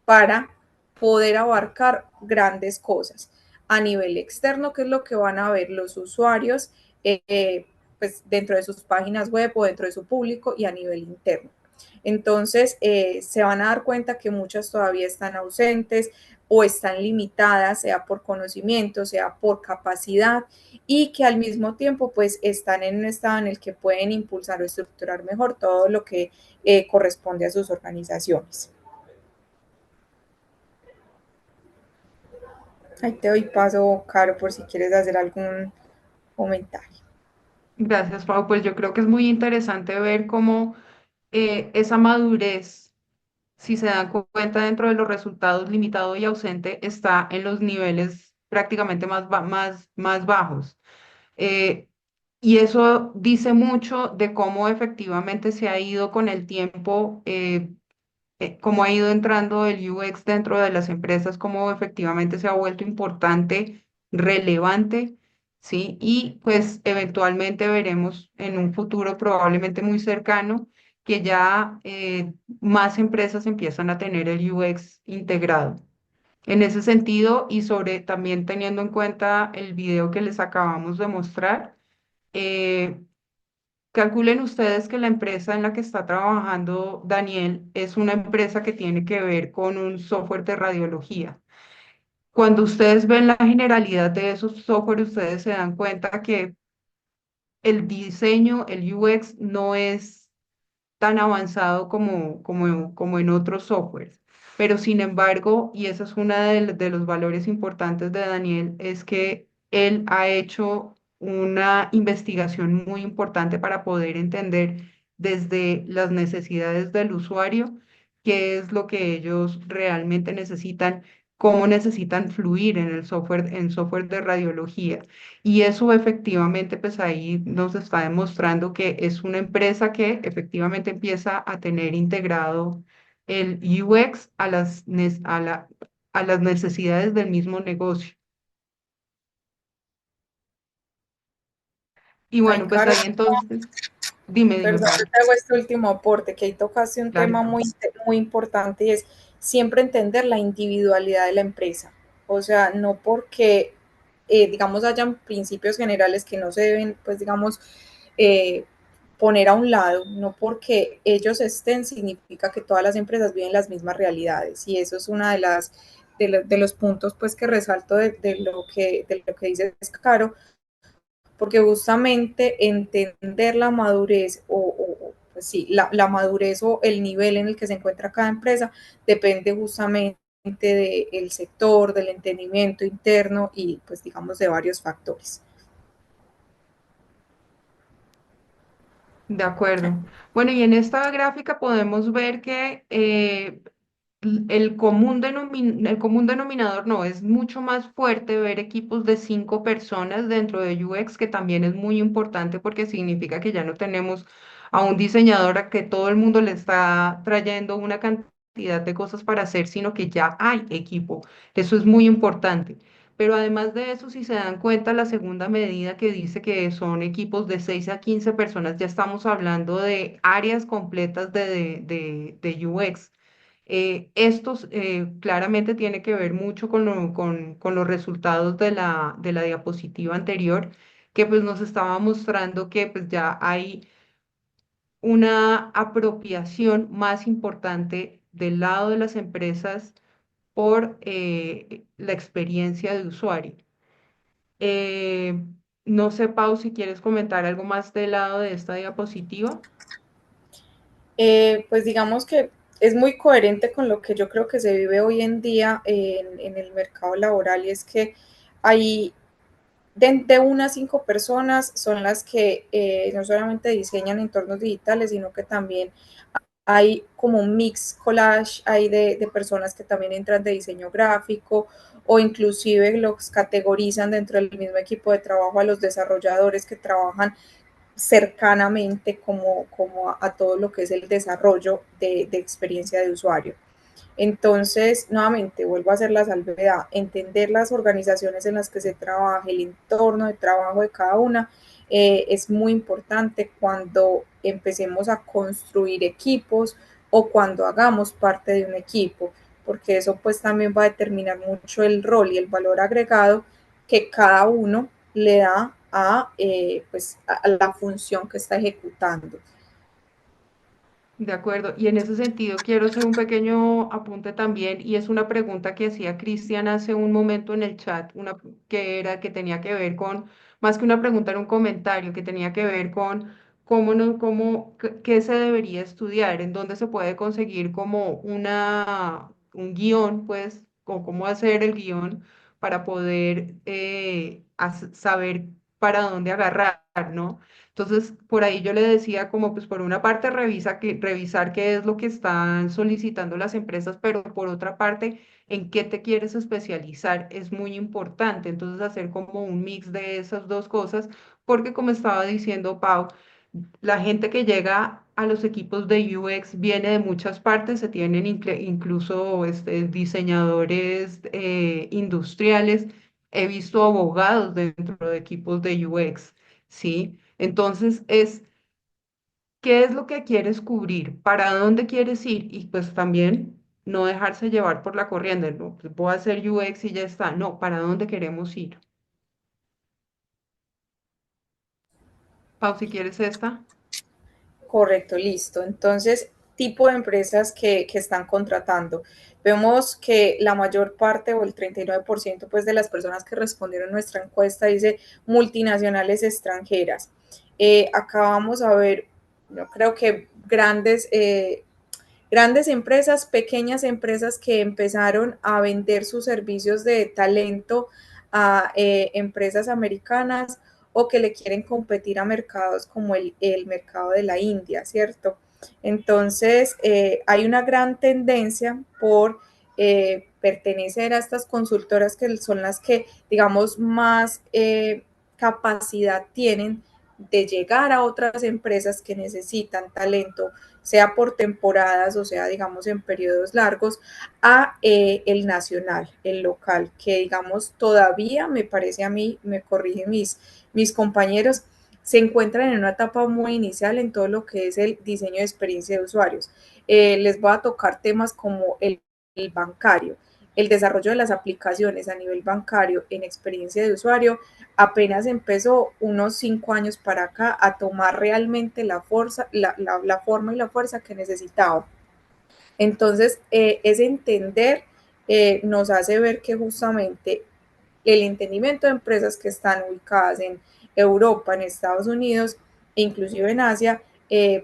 para poder abarcar grandes cosas. A nivel externo, ¿qué es lo que van a ver los usuarios pues dentro de sus páginas web o dentro de su público, y a nivel interno? Entonces, se van a dar cuenta que muchas todavía están ausentes o están limitadas, sea por conocimiento, sea por capacidad, y que al mismo tiempo pues están en un estado en el que pueden impulsar o estructurar mejor todo lo que corresponde a sus organizaciones. Ahí te doy paso, Caro, por si quieres hacer algún comentario. Gracias, Pau. Pues yo creo que es muy interesante ver cómo esa madurez, si se dan cuenta dentro de los resultados, limitado y ausente, está en los niveles prácticamente más bajos. Eh, y eso dice mucho de cómo efectivamente se ha ido con el tiempo, cómo ha ido entrando el UX dentro de las empresas, cómo efectivamente se ha vuelto importante, relevante, ¿sí? Y pues eventualmente veremos en un futuro probablemente muy cercano que ya más empresas empiezan a tener el UX integrado. En ese sentido, y sobre también teniendo en cuenta el video que les acabamos de mostrar, eh, calculen ustedes que la empresa en la que está trabajando Daniel es una empresa que tiene que ver con un software de radiología. Cuando ustedes ven la generalidad de esos softwares, ustedes se dan cuenta que el diseño, el UX, no es tan avanzado como en otros softwares. Pero sin embargo, y ese es uno de los valores importantes de Daniel, es que él ha hecho una investigación muy importante para poder entender desde las necesidades del usuario qué es lo que ellos realmente necesitan, cómo necesitan fluir en software de radiología. Y eso efectivamente, pues ahí nos está demostrando que es una empresa que efectivamente empieza a tener integrado el UX a las necesidades del mismo negocio. Y Ay, bueno, pues Caro, ahí entonces, dime, perdón, yo Pablo. te hago este último aporte, que ahí tocaste un Claro. tema muy importante, y es siempre entender la individualidad de la empresa. O sea, no porque, digamos, hayan principios generales que no se deben, pues, digamos, eh, poner a un lado, no porque ellos estén, significa que todas las empresas viven las mismas realidades. Y eso es una de los puntos, pues, que resalto de lo que dice Caro, porque justamente entender la madurez pues sí, la madurez o el nivel en el que se encuentra cada empresa depende justamente del sector, del entendimiento interno y pues digamos de varios factores. De acuerdo. Bueno, y en esta gráfica podemos ver que el común denominador no, es mucho más fuerte ver equipos de 5 personas dentro de UX, que también es muy importante porque significa que ya no tenemos a un diseñador a que todo el mundo le está trayendo una cantidad de cosas para hacer, sino que ya hay equipo. Eso es muy importante. Pero además de eso, si se dan cuenta, la segunda medida que dice que son equipos de 6 a 15 personas, ya estamos hablando de áreas completas de UX. Estos claramente tiene que ver mucho con los resultados de la diapositiva anterior, que pues nos estaba mostrando que pues ya hay una apropiación más importante del lado de las empresas por la experiencia de usuario. Eh, no sé, Pau, si quieres comentar algo más del lado de esta diapositiva. Pues digamos que es muy coherente con lo que yo creo que se vive hoy en día en el mercado laboral, y es que hay de 1 a 5 personas son las que no solamente diseñan entornos digitales, sino que también hay como un mix collage hay de personas que también entran de diseño gráfico o inclusive los categorizan dentro del mismo equipo de trabajo a los desarrolladores que trabajan cercanamente como a todo lo que es el desarrollo de experiencia de usuario. Entonces, nuevamente, vuelvo a hacer la salvedad, entender las organizaciones en las que se trabaja, el entorno de trabajo de cada una, es muy importante cuando empecemos a construir equipos o cuando hagamos parte de un equipo, porque eso pues también va a determinar mucho el rol y el valor agregado que cada uno le da pues, a la función que está ejecutando. De acuerdo, y en ese sentido quiero hacer un pequeño apunte también, y es una pregunta que hacía Cristian hace un momento en el chat, una que tenía que ver con, más que una pregunta, era un comentario que tenía que ver con cómo no, qué se debería estudiar, en dónde se puede conseguir como un guión, pues, o cómo hacer el guión para poder saber para dónde agarrar, ¿no? Entonces, por ahí yo le decía como, pues por una parte revisar qué es lo que están solicitando las empresas, pero por otra parte, en qué te quieres especializar es muy importante. Entonces, hacer como un mix de esas dos cosas, porque como estaba diciendo Pau, la gente que llega a los equipos de UX viene de muchas partes, se tienen incluso diseñadores industriales, he visto abogados dentro de equipos de UX, ¿sí? Entonces ¿qué es lo que quieres cubrir? ¿Para dónde quieres ir? Y pues también no dejarse llevar por la corriente, no, pues voy a hacer UX y ya está. No, ¿para dónde queremos ir? Pau, si quieres esta. Correcto, listo. Entonces, tipo de empresas que están contratando. Vemos que la mayor parte o el 39% pues, de las personas que respondieron a nuestra encuesta dice multinacionales extranjeras. Acá vamos a ver, yo creo que grandes empresas, pequeñas empresas que empezaron a vender sus servicios de talento a empresas americanas o que le quieren competir a mercados como el mercado de la India, ¿cierto? Entonces, hay una gran tendencia por pertenecer a estas consultoras que son las que, digamos, más capacidad tienen de llegar a otras empresas que necesitan talento, sea por temporadas o sea, digamos, en periodos largos, a el nacional, el local, que digamos todavía me parece a mí, me corrigen mis compañeros, se encuentran en una etapa muy inicial en todo lo que es el diseño de experiencia de usuarios. Les voy a tocar temas como el bancario, el desarrollo de las aplicaciones a nivel bancario en experiencia de usuario apenas empezó unos 5 años para acá a tomar realmente la forma y la fuerza que necesitaba. Entonces, ese entender nos hace ver que justamente el entendimiento de empresas que están ubicadas en Europa, en Estados Unidos e inclusive en Asia,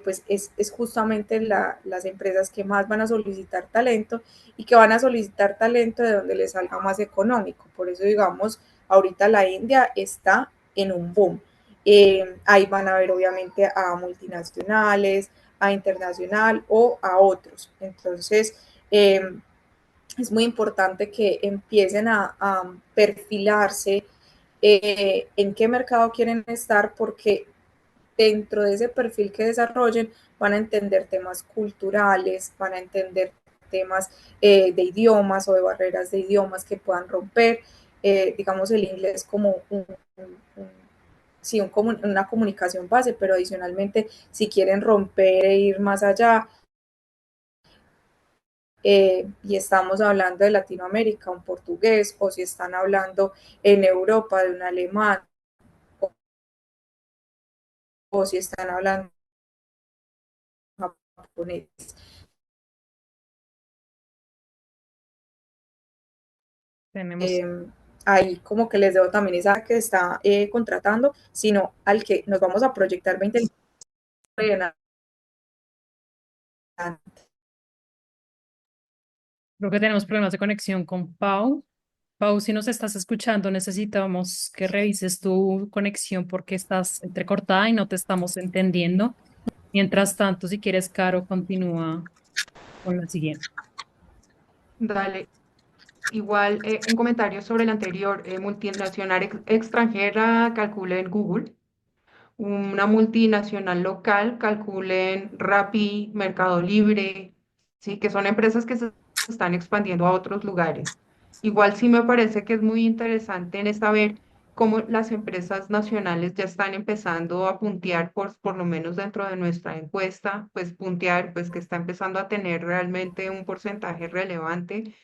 pues es justamente las empresas que más van a solicitar talento y que van a solicitar talento de donde les salga más económico. Por eso, digamos, ahorita la India está en un boom. Ahí van a ver obviamente a multinacionales, a internacional o a otros. Entonces, es muy importante que empiecen a perfilarse en qué mercado quieren estar porque dentro de ese perfil que desarrollen van a entender temas culturales, van a entender temas de idiomas o de barreras de idiomas que puedan romper, digamos el inglés como sí, una comunicación base, pero adicionalmente si quieren romper e ir más allá, y estamos hablando de Latinoamérica, un portugués, o si están hablando en Europa de un alemán, o si están hablando japonés. Tenemos, Ahí como que les debo también esa que está contratando, sino al que nos vamos a proyectar 20 años. creo que tenemos problemas de conexión con Pau. Pau, si nos estás escuchando, necesitamos que revises tu conexión porque estás entrecortada y no te estamos entendiendo. Mientras tanto, si quieres, Caro, continúa con la siguiente. Dale. Igual, un comentario sobre el anterior, multinacional extranjera, calculen Google, una multinacional local, calculen Rappi, Mercado Libre, ¿sí? Que son empresas que se están expandiendo a otros lugares. Igual sí me parece que es muy interesante en saber cómo las empresas nacionales ya están empezando a puntear, por lo menos dentro de nuestra encuesta, pues puntear, pues que está empezando a tener realmente un porcentaje relevante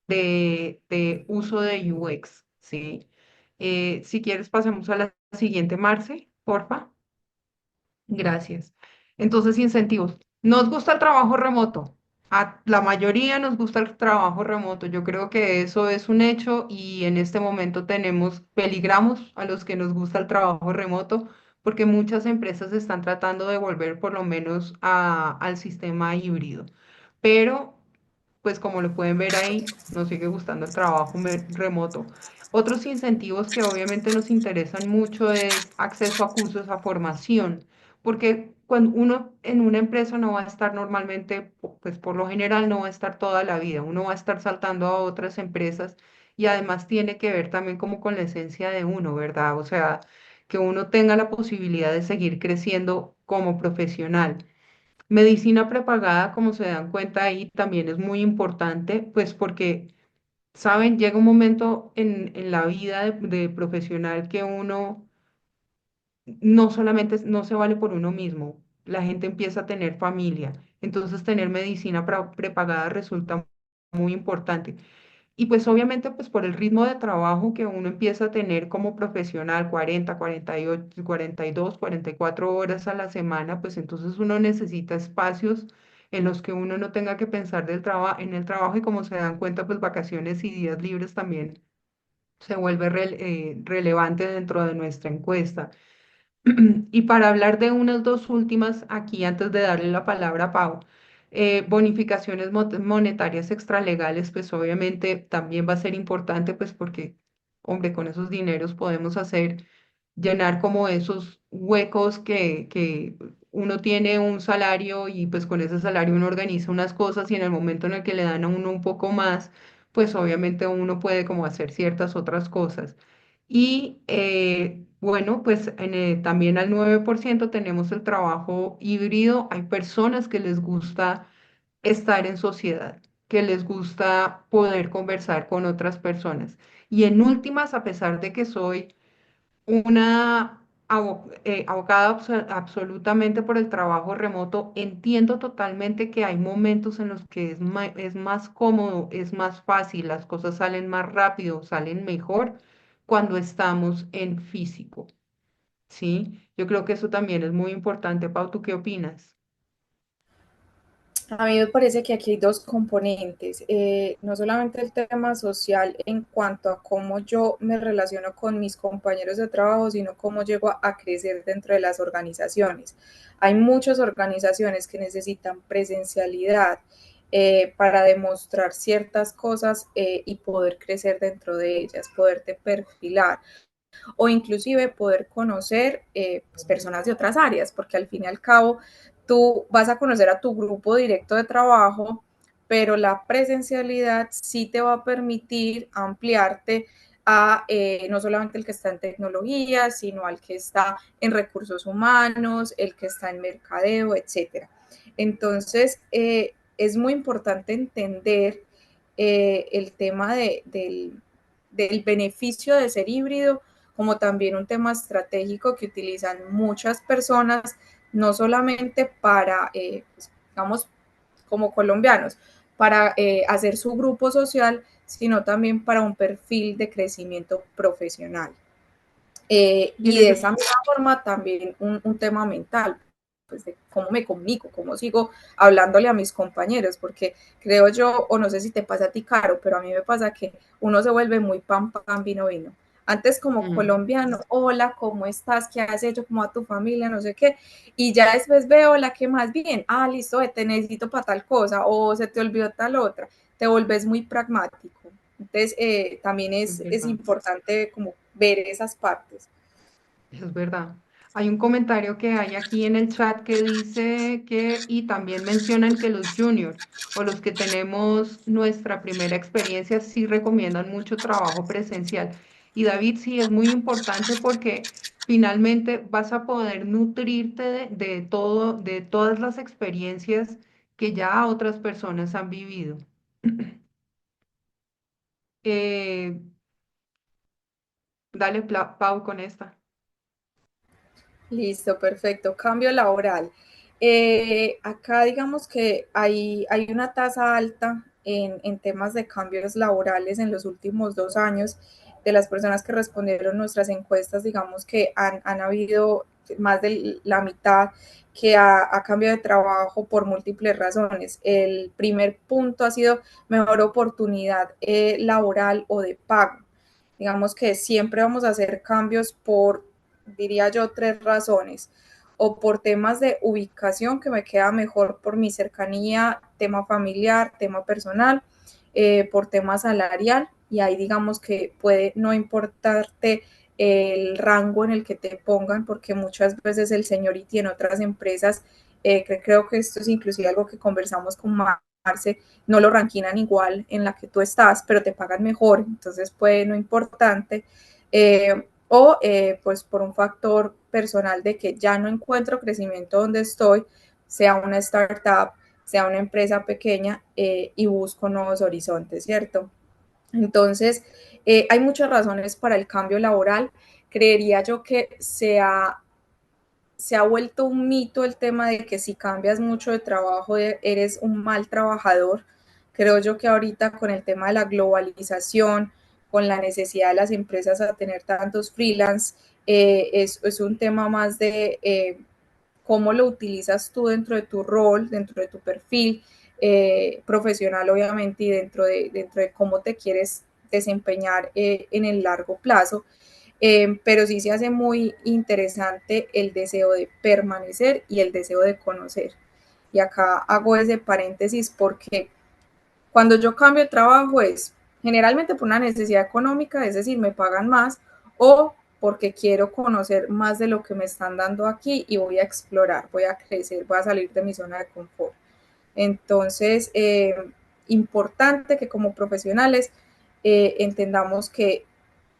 de uso de UX, ¿sí? Si quieres, pasemos a la siguiente, Marce, porfa. Gracias. Entonces, incentivos. ¿Nos gusta el trabajo remoto? A la mayoría nos gusta el trabajo remoto. Yo creo que eso es un hecho y en este momento peligramos a los que nos gusta el trabajo remoto porque muchas empresas están tratando de volver por lo menos al sistema híbrido. Pero pues como lo pueden ver ahí, nos sigue gustando el trabajo remoto. Otros incentivos que obviamente nos interesan mucho es acceso a cursos, a formación, porque cuando uno en una empresa no va a estar normalmente, pues por lo general no va a estar toda la vida, uno va a estar saltando a otras empresas y además tiene que ver también como con la esencia de uno, ¿verdad? O sea, que uno tenga la posibilidad de seguir creciendo como profesional. Medicina prepagada, como se dan cuenta ahí, también es muy importante, pues porque, saben, llega un momento en la vida de profesional que uno no solamente no se vale por uno mismo, la gente empieza a tener familia, entonces tener medicina prepagada resulta muy importante. Y pues obviamente pues por el ritmo de trabajo que uno empieza a tener como profesional, 48, 42, 44 horas a la semana, pues entonces uno necesita espacios en los que uno no tenga que pensar en el trabajo y como se dan cuenta, pues vacaciones y días libres también se vuelve relevante dentro de nuestra encuesta. Y para hablar de unas dos últimas, aquí antes de darle la palabra a Pau, bonificaciones monetarias extralegales, pues obviamente también va a ser importante, pues porque, hombre, con esos dineros podemos llenar como esos huecos que uno tiene un salario y pues con ese salario uno organiza unas cosas y en el momento en el que le dan a uno un poco más, pues obviamente uno puede como hacer ciertas otras cosas. Y bueno, pues también al 9% tenemos el trabajo híbrido. Hay personas que les gusta estar en sociedad, que les gusta poder conversar con otras personas. Y en últimas, a pesar de que soy una abocada absolutamente por el trabajo remoto, entiendo totalmente que hay momentos en los que es más cómodo, es más fácil, las cosas salen más rápido, salen mejor cuando estamos en físico, ¿sí? Yo creo que eso también es muy importante. Pau, ¿tú qué opinas? A mí me parece que aquí hay dos componentes, no solamente el tema social en cuanto a cómo yo me relaciono con mis compañeros de trabajo, sino cómo llego a crecer dentro de las organizaciones. Hay muchas organizaciones que necesitan presencialidad para demostrar ciertas cosas y poder crecer dentro de ellas, poderte perfilar o inclusive poder conocer pues, personas de otras áreas, porque al fin y al cabo tú vas a conocer a tu grupo directo de trabajo, pero la presencialidad sí te va a permitir ampliarte a no solamente el que está en tecnología, sino al que está en recursos humanos, el que está en mercadeo, etcétera. Entonces, es muy importante entender el tema del beneficio de ser híbrido como también un tema estratégico que utilizan muchas personas, no solamente para, pues, digamos, como colombianos, para hacer su grupo social, sino también para un perfil de crecimiento profesional. Y en Y de ese esa misma forma también un tema mental, pues de cómo me comunico, cómo sigo hablándole a mis compañeros, porque creo yo, o no sé si te pasa a ti, Caro, pero a mí me pasa que uno se vuelve muy pam, pam, vino, vino. Antes como colombiano, hola, ¿cómo estás? ¿Qué has hecho? ¿Cómo a tu familia? No sé qué. Y ya después veo, hola, ¿qué más bien? Ah, listo, te necesito para tal cosa, o se te olvidó tal otra. Te volves muy pragmático. Entonces, también es es verdad. importante como ver esas partes. Es verdad. Hay un comentario que hay aquí en el chat que dice que, y también mencionan que los juniors o los que tenemos nuestra primera experiencia sí recomiendan mucho trabajo presencial. Y David, sí es muy importante porque finalmente vas a poder nutrirte de todo, de todas las experiencias que ya otras personas han vivido. Eh, dale, Pau, con esta. Listo, perfecto. Cambio laboral. Acá digamos que hay una tasa alta en temas de cambios laborales en los últimos 2 años. De las personas que respondieron nuestras encuestas, digamos que han habido más de la mitad que ha cambiado de trabajo por múltiples razones. El primer punto ha sido mejor oportunidad laboral o de pago. Digamos que siempre vamos a hacer cambios por, diría yo, 3 razones. O por temas de ubicación, que me queda mejor por mi cercanía, tema familiar, tema personal, por tema salarial, y ahí digamos que puede no importarte el rango en el que te pongan, porque muchas veces el seniority en otras empresas, creo que esto es inclusive algo que conversamos con Marce, no lo ranquinan igual en la que tú estás, pero te pagan mejor, entonces puede no importante. Pues por un factor personal de que ya no encuentro crecimiento donde estoy, sea una startup, sea una empresa pequeña, y busco nuevos horizontes, ¿cierto? Entonces, hay muchas razones para el cambio laboral. Creería yo que se ha vuelto un mito el tema de que si cambias mucho de trabajo eres un mal trabajador. Creo yo que ahorita con el tema de la globalización, con la necesidad de las empresas a tener tantos freelance, es un tema más de cómo lo utilizas tú dentro de tu rol, dentro de tu perfil profesional, obviamente, y dentro de cómo te quieres desempeñar en el largo plazo. Pero sí se hace muy interesante el deseo de permanecer y el deseo de conocer. Y acá hago ese paréntesis porque cuando yo cambio de trabajo es generalmente por una necesidad económica, es decir, me pagan más, o porque quiero conocer más de lo que me están dando aquí y voy a explorar, voy a crecer, voy a salir de mi zona de confort. Entonces, importante que como profesionales entendamos que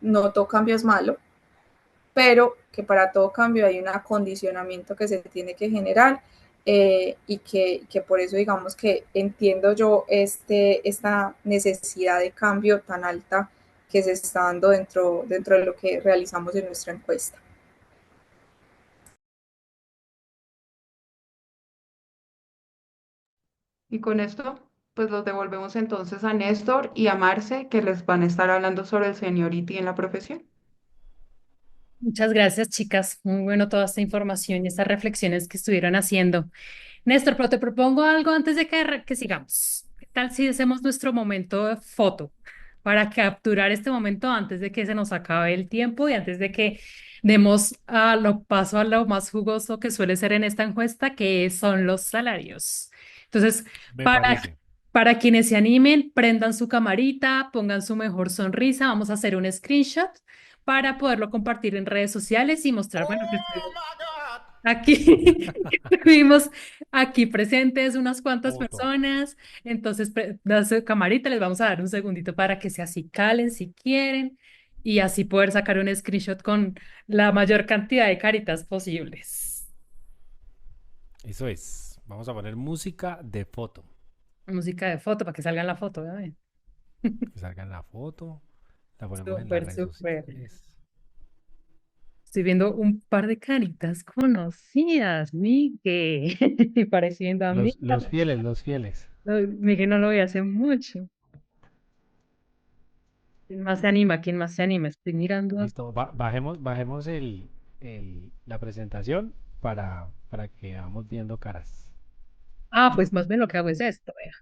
no todo cambio es malo, pero que para todo cambio hay un acondicionamiento que se tiene que generar, y que por eso digamos que entiendo yo esta necesidad de cambio tan alta que se está dando dentro de lo que realizamos en nuestra encuesta. Y con esto, pues los devolvemos entonces a Néstor y a Marce, que les van a estar hablando sobre el seniority en la profesión. Muchas gracias, chicas. Muy bueno toda esta información y estas reflexiones que estuvieron haciendo. Néstor, pero te propongo algo antes de que sigamos. ¿Qué tal si hacemos nuestro momento de foto para capturar este momento antes de que se nos acabe el tiempo y antes de que demos paso a lo más jugoso que suele ser en esta encuesta, que son los salarios? Entonces, Me para, parece. para quienes se animen, prendan su camarita, pongan su mejor sonrisa, vamos a hacer un screenshot para poderlo compartir en redes sociales y mostrar, bueno, que aquí estuvimos aquí presentes unas cuantas Foto. personas, entonces da su camarita, les vamos a dar un segundito para que se acicalen si quieren y así poder sacar un screenshot con la mayor cantidad de caritas posibles. Eso es. Vamos a poner música de foto. Música de foto para que salga en la foto, ¿verdad? Que salga en la foto. La ponemos en las Súper, redes súper. sociales. Estoy viendo un par de caritas conocidas, Miguel, pareciendo a mí. Los fieles, los fieles. Miguel no lo vi hace mucho. ¿Quién más se anima? ¿Quién más se anima? Estoy mirando. Listo. Bajemos la presentación para que vamos viendo caras. Pues más bien lo que hago es esto, vea.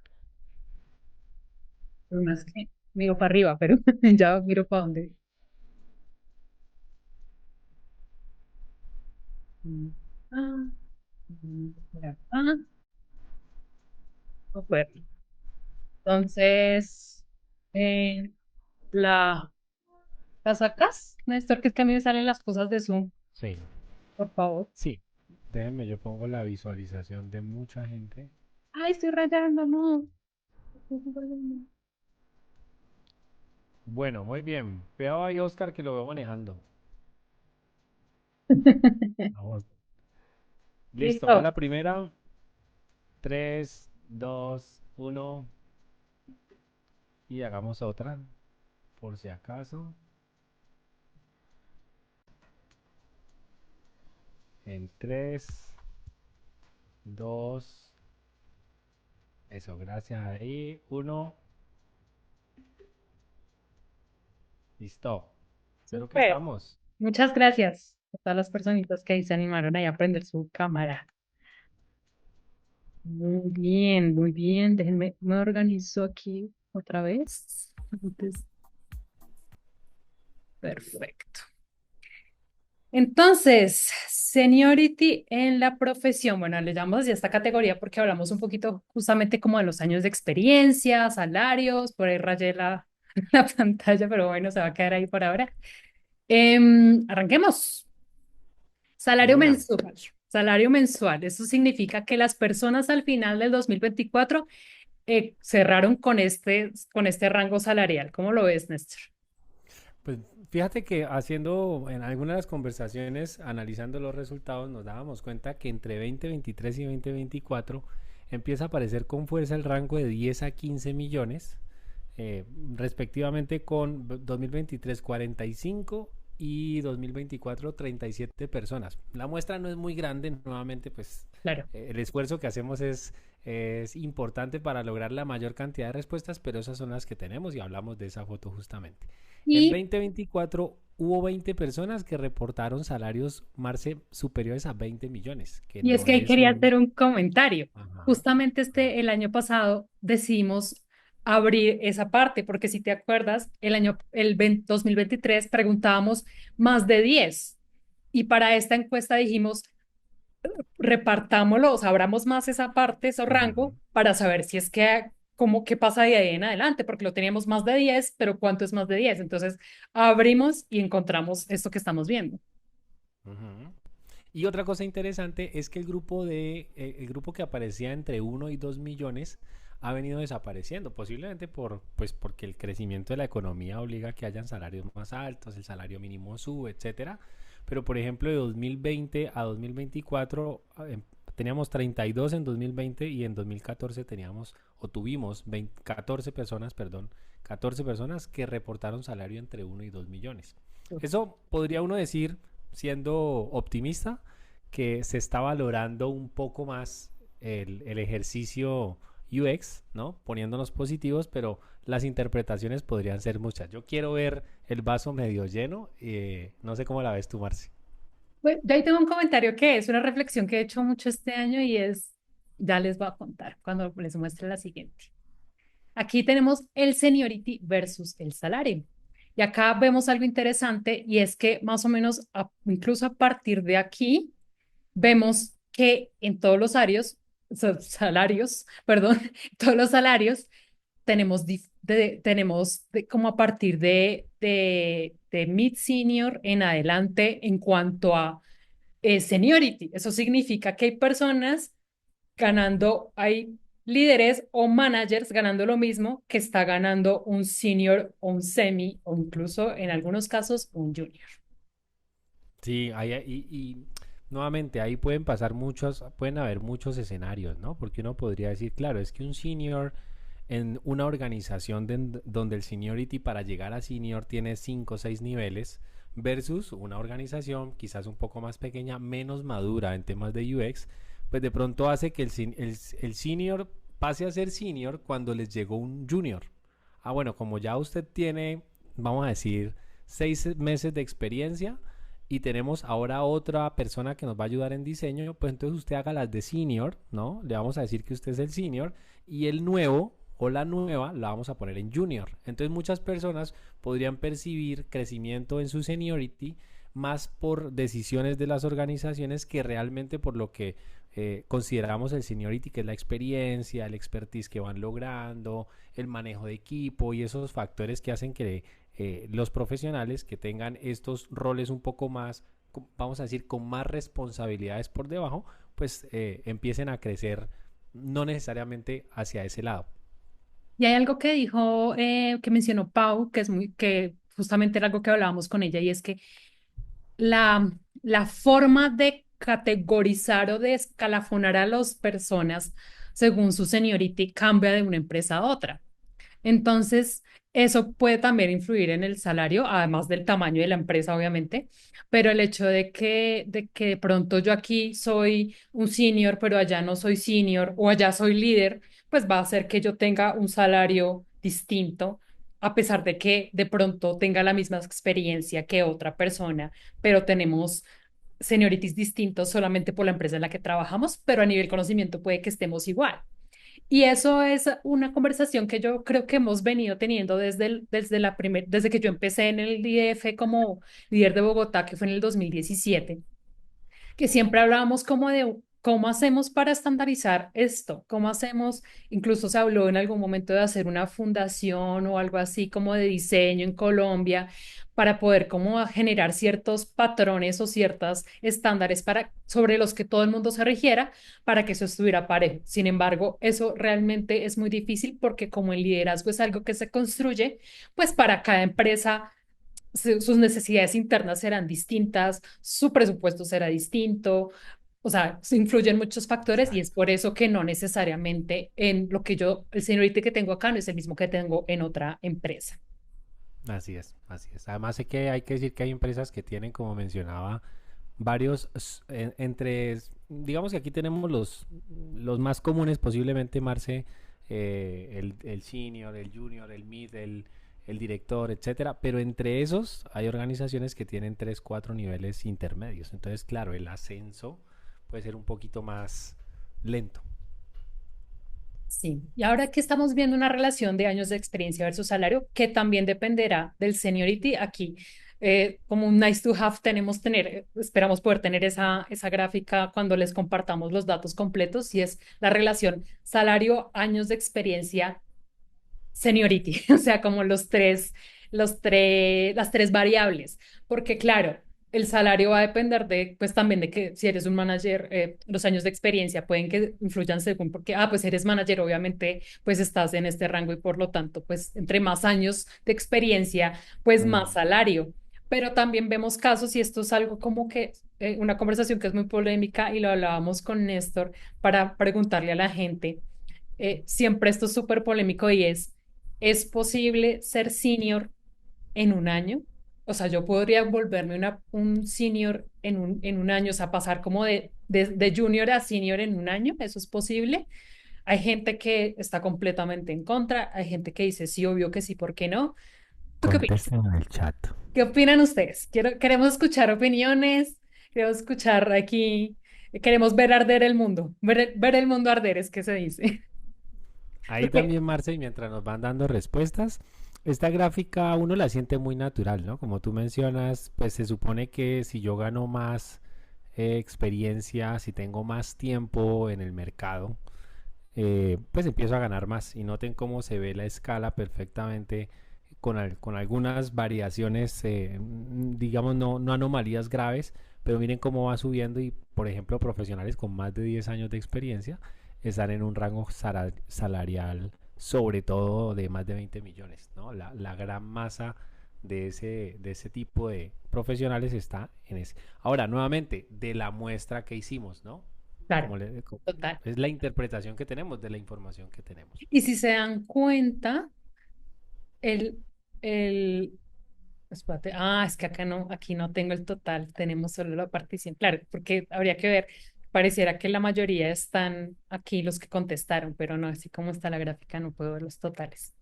Por más que miro para arriba, pero ya miro para dónde. Mm, Ah, por acá. Bueno, entonces, eh, la, ¿la sacas, Néstor? Que es que a mí me salen las cosas de Zoom. Sí. por favor. Sí, déjenme, yo pongo la visualización de mucha gente. Ay, estoy rayando, no. Bueno, muy bien. Veo ahí, Oscar, que lo veo manejando. Vamos. Listo, va Listo. la primera. 3, 2, 1. Y hagamos otra, por si acaso. En 3, 2. Eso, gracias ahí. 1. Listo. Creo que Súper. estamos. Muchas gracias a todas las personitas que ahí se animaron ahí a prender su cámara. Muy bien, muy bien. Déjenme, me organizo aquí otra vez. Perfecto. Entonces, seniority en la profesión. Bueno, le llamamos así a esta categoría porque hablamos un poquito justamente como de los años de experiencia, salarios, por ahí rayé la pantalla, pero bueno, se va a quedar ahí por ahora. Arranquemos. De Salario una. mensual. Salario mensual. Eso significa que las personas al final del 2024 cerraron con este rango salarial. ¿Cómo lo ves, Néstor? Pues fíjate que haciendo en algunas de las conversaciones, analizando los resultados, nos dábamos cuenta que entre 2023 y 2024 empieza a aparecer con fuerza el rango de 10 a 15 millones, respectivamente con 2023 45 y 2024 37 personas. La muestra no es muy grande, nuevamente pues Claro. el esfuerzo que hacemos es importante para lograr la mayor cantidad de respuestas, pero esas son las que tenemos y hablamos de esa foto justamente. En Y 2024 hubo 20 personas que reportaron salarios, Marce, superiores a 20 millones, que Y es no que ahí es quería un... hacer un comentario. Ajá, Justamente ajá. el año pasado decidimos abrir esa parte, porque si te acuerdas, el 2023 preguntábamos más de 10 y para esta encuesta dijimos, repartámoslo, o sea, abramos más esa parte, ese rango, Ujú, para saber si es que, como, qué pasa de ahí en adelante, porque lo teníamos más de 10 pero ¿cuánto es más de 10? Entonces, abrimos y encontramos esto que estamos viendo. ujú. Y otra cosa interesante es que el grupo que aparecía entre 1 y 2 millones ha venido desapareciendo, posiblemente pues porque el crecimiento de la economía obliga a que hayan salarios más altos, el salario mínimo sube, etcétera. Pero por ejemplo, de 2020 a 2024 teníamos 32 en 2020 y en 2014 teníamos o tuvimos 14 personas, perdón, 14 personas que reportaron salario entre 1 y 2 millones. Eso podría uno decir, siendo optimista, que se está valorando un poco más el ejercicio UX, ¿no? Poniéndonos positivos, pero las interpretaciones podrían ser muchas. Yo quiero ver el vaso medio lleno. No sé cómo la ves tú, Marci. Bueno, de ahí tengo un comentario que es una reflexión que he hecho mucho este año y es, ya les voy a contar cuando les muestre la siguiente. Aquí tenemos el seniority versus el salario. Y acá vemos algo interesante y es que más o menos, incluso a partir de aquí, vemos que en todos los salarios, perdón, todos los salarios tenemos como a partir de mid senior en adelante en cuanto a seniority. Eso significa que hay personas ganando, hay líderes o managers ganando lo mismo que está ganando un senior o un semi o incluso en algunos casos un junior. Sí, y nuevamente ahí pueden haber muchos escenarios, ¿no? Porque uno podría decir, claro, es que un senior en una organización donde el seniority para llegar a senior tiene 5 o 6 niveles versus una organización quizás un poco más pequeña, menos madura en temas de UX, pues de pronto hace que el senior pase a ser senior cuando les llegó un junior. Ah, bueno, como ya usted tiene, vamos a decir, 6 meses de experiencia y tenemos ahora otra persona que nos va a ayudar en diseño, pues entonces usted haga las de senior, ¿no? Le vamos a decir que usted es el senior y el nuevo o la nueva la vamos a poner en junior. Entonces muchas personas podrían percibir crecimiento en su seniority más por decisiones de las organizaciones que realmente por lo que consideramos el seniority, que es la experiencia, el expertise que van logrando, el manejo de equipo y esos factores que hacen que los profesionales que tengan estos roles un poco más, vamos a decir, con más responsabilidades por debajo, pues empiecen a crecer no necesariamente hacia ese lado. Y hay algo que dijo, que mencionó Pau, que justamente era algo que hablábamos con ella, y es que la forma de categorizar o de escalafonar a las personas según su seniority cambia de una empresa a otra. Entonces, eso puede también influir en el salario, además del tamaño de la empresa, obviamente, pero el hecho de que de pronto yo aquí soy un senior, pero allá no soy senior o allá soy líder, pues va a hacer que yo tenga un salario distinto, a pesar de que de pronto tenga la misma experiencia que otra persona, pero tenemos seniorities distintos solamente por la empresa en la que trabajamos, pero a nivel conocimiento puede que estemos igual. Y eso es una conversación que yo creo que hemos venido teniendo desde que yo empecé en el IDF como líder de Bogotá, que fue en el 2017, que siempre hablábamos como de cómo hacemos para estandarizar esto, cómo hacemos, incluso se habló en algún momento de hacer una fundación o algo así como de diseño en Colombia para poder como generar ciertos patrones o ciertos estándares sobre los que todo el mundo se rigiera para que eso estuviera parejo. Sin embargo, eso realmente es muy difícil porque como el liderazgo es algo que se construye, pues para cada empresa sus necesidades internas serán distintas, su presupuesto será distinto, o sea, se influyen muchos factores y es Exacto. por eso que no necesariamente en lo que yo, el seniority que tengo acá no es el mismo que tengo en otra empresa. Así es, así es. Además sé que hay que decir que hay empresas que tienen, como mencionaba, varios digamos que aquí tenemos los más comunes posiblemente, Marce, el senior, el junior, el mid, el director, etcétera, pero entre esos hay organizaciones que tienen 3, 4 niveles intermedios. Entonces, claro, el ascenso puede ser un poquito más lento. Sí, y ahora que estamos viendo una relación de años de experiencia versus salario, que también dependerá del seniority, aquí como un nice to have esperamos poder tener esa gráfica cuando les compartamos los datos completos, y es la relación salario, años de experiencia, seniority, o sea, como las tres variables, porque claro, el salario va a depender pues también de que si eres un manager, los años de experiencia pueden que influyan según, porque, pues eres manager, obviamente, pues estás en este rango y por lo tanto, pues entre más años de experiencia, pues más Mm. salario. Pero también vemos casos, y esto es algo como que una conversación que es muy polémica y lo hablábamos con Néstor para preguntarle a la gente, siempre esto es súper polémico y ¿es posible ser senior en un año? O sea, yo podría volverme un senior en un año, o sea, pasar como de junior a senior en un año, ¿eso es posible? Hay gente que está completamente en contra, hay gente que dice sí, obvio que sí, ¿por qué no? ¿Tú qué opinas? Contesten en el chat. ¿Qué opinan ustedes? Queremos escuchar opiniones, queremos escuchar aquí, queremos ver arder el mundo, ver el mundo arder, es que se dice. Ahí Porque, también, Marce, y mientras nos van dando respuestas, esta gráfica uno la siente muy natural, ¿no? Como tú mencionas, pues se supone que si yo gano más experiencia, si tengo más tiempo en el mercado, pues empiezo a ganar más. Y noten cómo se ve la escala perfectamente con algunas variaciones, digamos, no anomalías graves, pero miren cómo va subiendo y, por ejemplo, profesionales con más de 10 años de experiencia están en un rango salarial, sobre todo de más de 20 millones, ¿no? La gran masa de ese tipo de profesionales está en ese. Ahora, nuevamente, de la muestra que hicimos, ¿no? claro, total. Es la interpretación que tenemos de la información que tenemos. Y si se dan cuenta, el, el, espérate, es que aquí no tengo el total, tenemos solo la partición. Claro, porque habría que ver, pareciera que la mayoría están aquí los que contestaron, pero no, así como está la gráfica, no puedo ver los totales.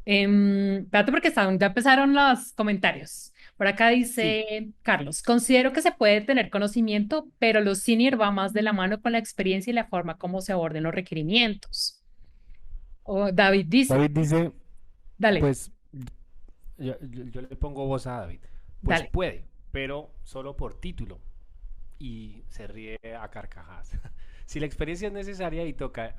Espérate porque ya empezaron los comentarios. Por acá Sí, dice Carlos, considero que se puede tener conocimiento, pero los senior va más de la mano con la experiencia y la forma como se aborden los requerimientos. O David dice, David dice, dale, pues yo le pongo voz a David. Pues dale. puede, pero solo por título. Y se ríe a carcajadas. Si la experiencia es necesaria y toca,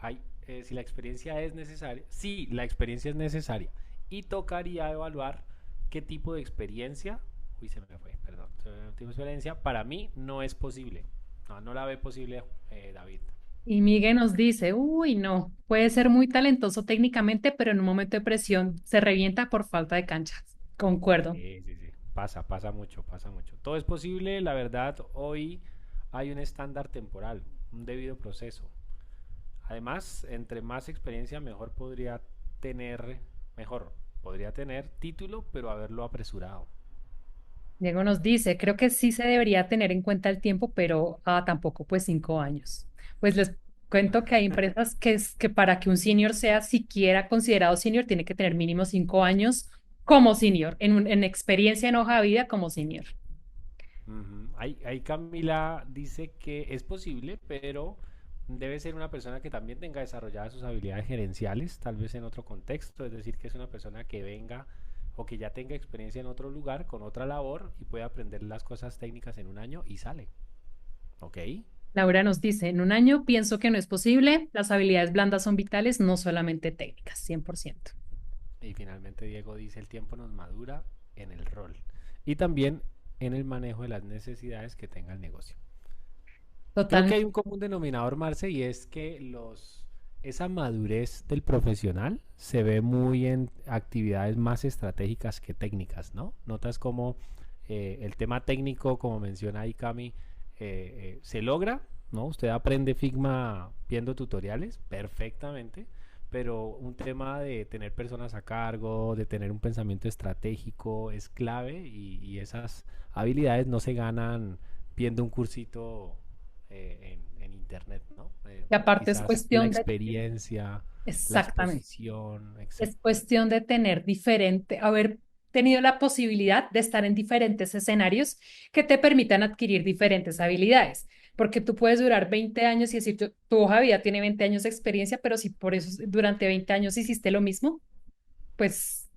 si la experiencia es necesaria, sí, la experiencia es necesaria y tocaría evaluar qué tipo de experiencia, uy, se me fue, perdón, tipo de experiencia, para mí no es posible. No, no la ve posible, David. Y Miguel nos dice, uy, no, puede ser muy talentoso técnicamente, pero en un momento de presión se revienta por falta de canchas. Concuerdo. Sí, sí, sí. Pasa mucho, pasa mucho. Todo es posible, la verdad, hoy hay un estándar temporal, un debido proceso. Además, entre más experiencia, tener, mejor podría tener título, pero haberlo apresurado. Diego nos dice, creo que sí se debería tener en cuenta el tiempo, pero tampoco pues 5 años. Pues les cuento que hay empresas que, que para que un senior sea siquiera considerado senior, tiene que tener mínimo 5 años como senior, en experiencia en hoja de vida como senior. Ujú. Ahí Camila dice que es posible, pero debe ser una persona que también tenga desarrolladas sus habilidades gerenciales, tal vez en otro contexto, es decir, que es una persona que venga o que ya tenga experiencia en otro lugar, con otra labor y puede aprender las cosas técnicas en un año y sale. ¿Ok? Laura nos dice, en un año pienso que no es posible, las habilidades blandas son vitales, no solamente técnicas, 100%. Y finalmente Diego dice, el tiempo nos madura en el rol y también en el manejo de las necesidades que tenga el negocio. Creo que Totalmente. hay un común denominador, Marce, y es que esa madurez del profesional se ve muy en actividades más estratégicas que técnicas, ¿no? Notas como el tema técnico, como menciona ahí Cami, se logra, ¿no? Usted aprende Figma viendo tutoriales perfectamente, pero un tema de tener personas a cargo, de tener un pensamiento estratégico es clave y esas habilidades no se ganan viendo un cursito en internet, ¿no? Y aparte es Quizás la cuestión de, experiencia, la exactamente. exposición, Es exacto. cuestión de tener haber tenido la posibilidad de estar en diferentes escenarios que te permitan adquirir diferentes habilidades. Porque tú puedes durar 20 años y decir, tu hoja de vida tiene 20 años de experiencia, pero si por eso durante 20 años hiciste lo mismo, pues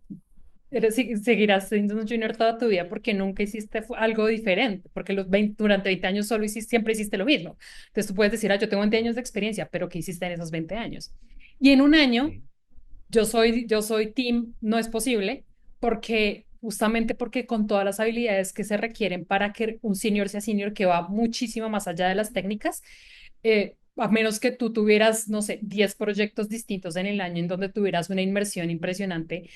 seguirás siendo un junior toda tu vida porque nunca hiciste algo diferente, porque durante 20 años siempre hiciste lo mismo. Entonces tú puedes decir, yo tengo 20 años de experiencia, pero ¿qué hiciste en esos 20 años? Y en un año Sí. yo soy team, no es posible, porque justamente porque con todas las habilidades que se requieren para que un senior sea senior, que va muchísimo más allá de las técnicas, a menos que tú tuvieras, no sé, 10 proyectos distintos en el año en donde tuvieras una inmersión impresionante.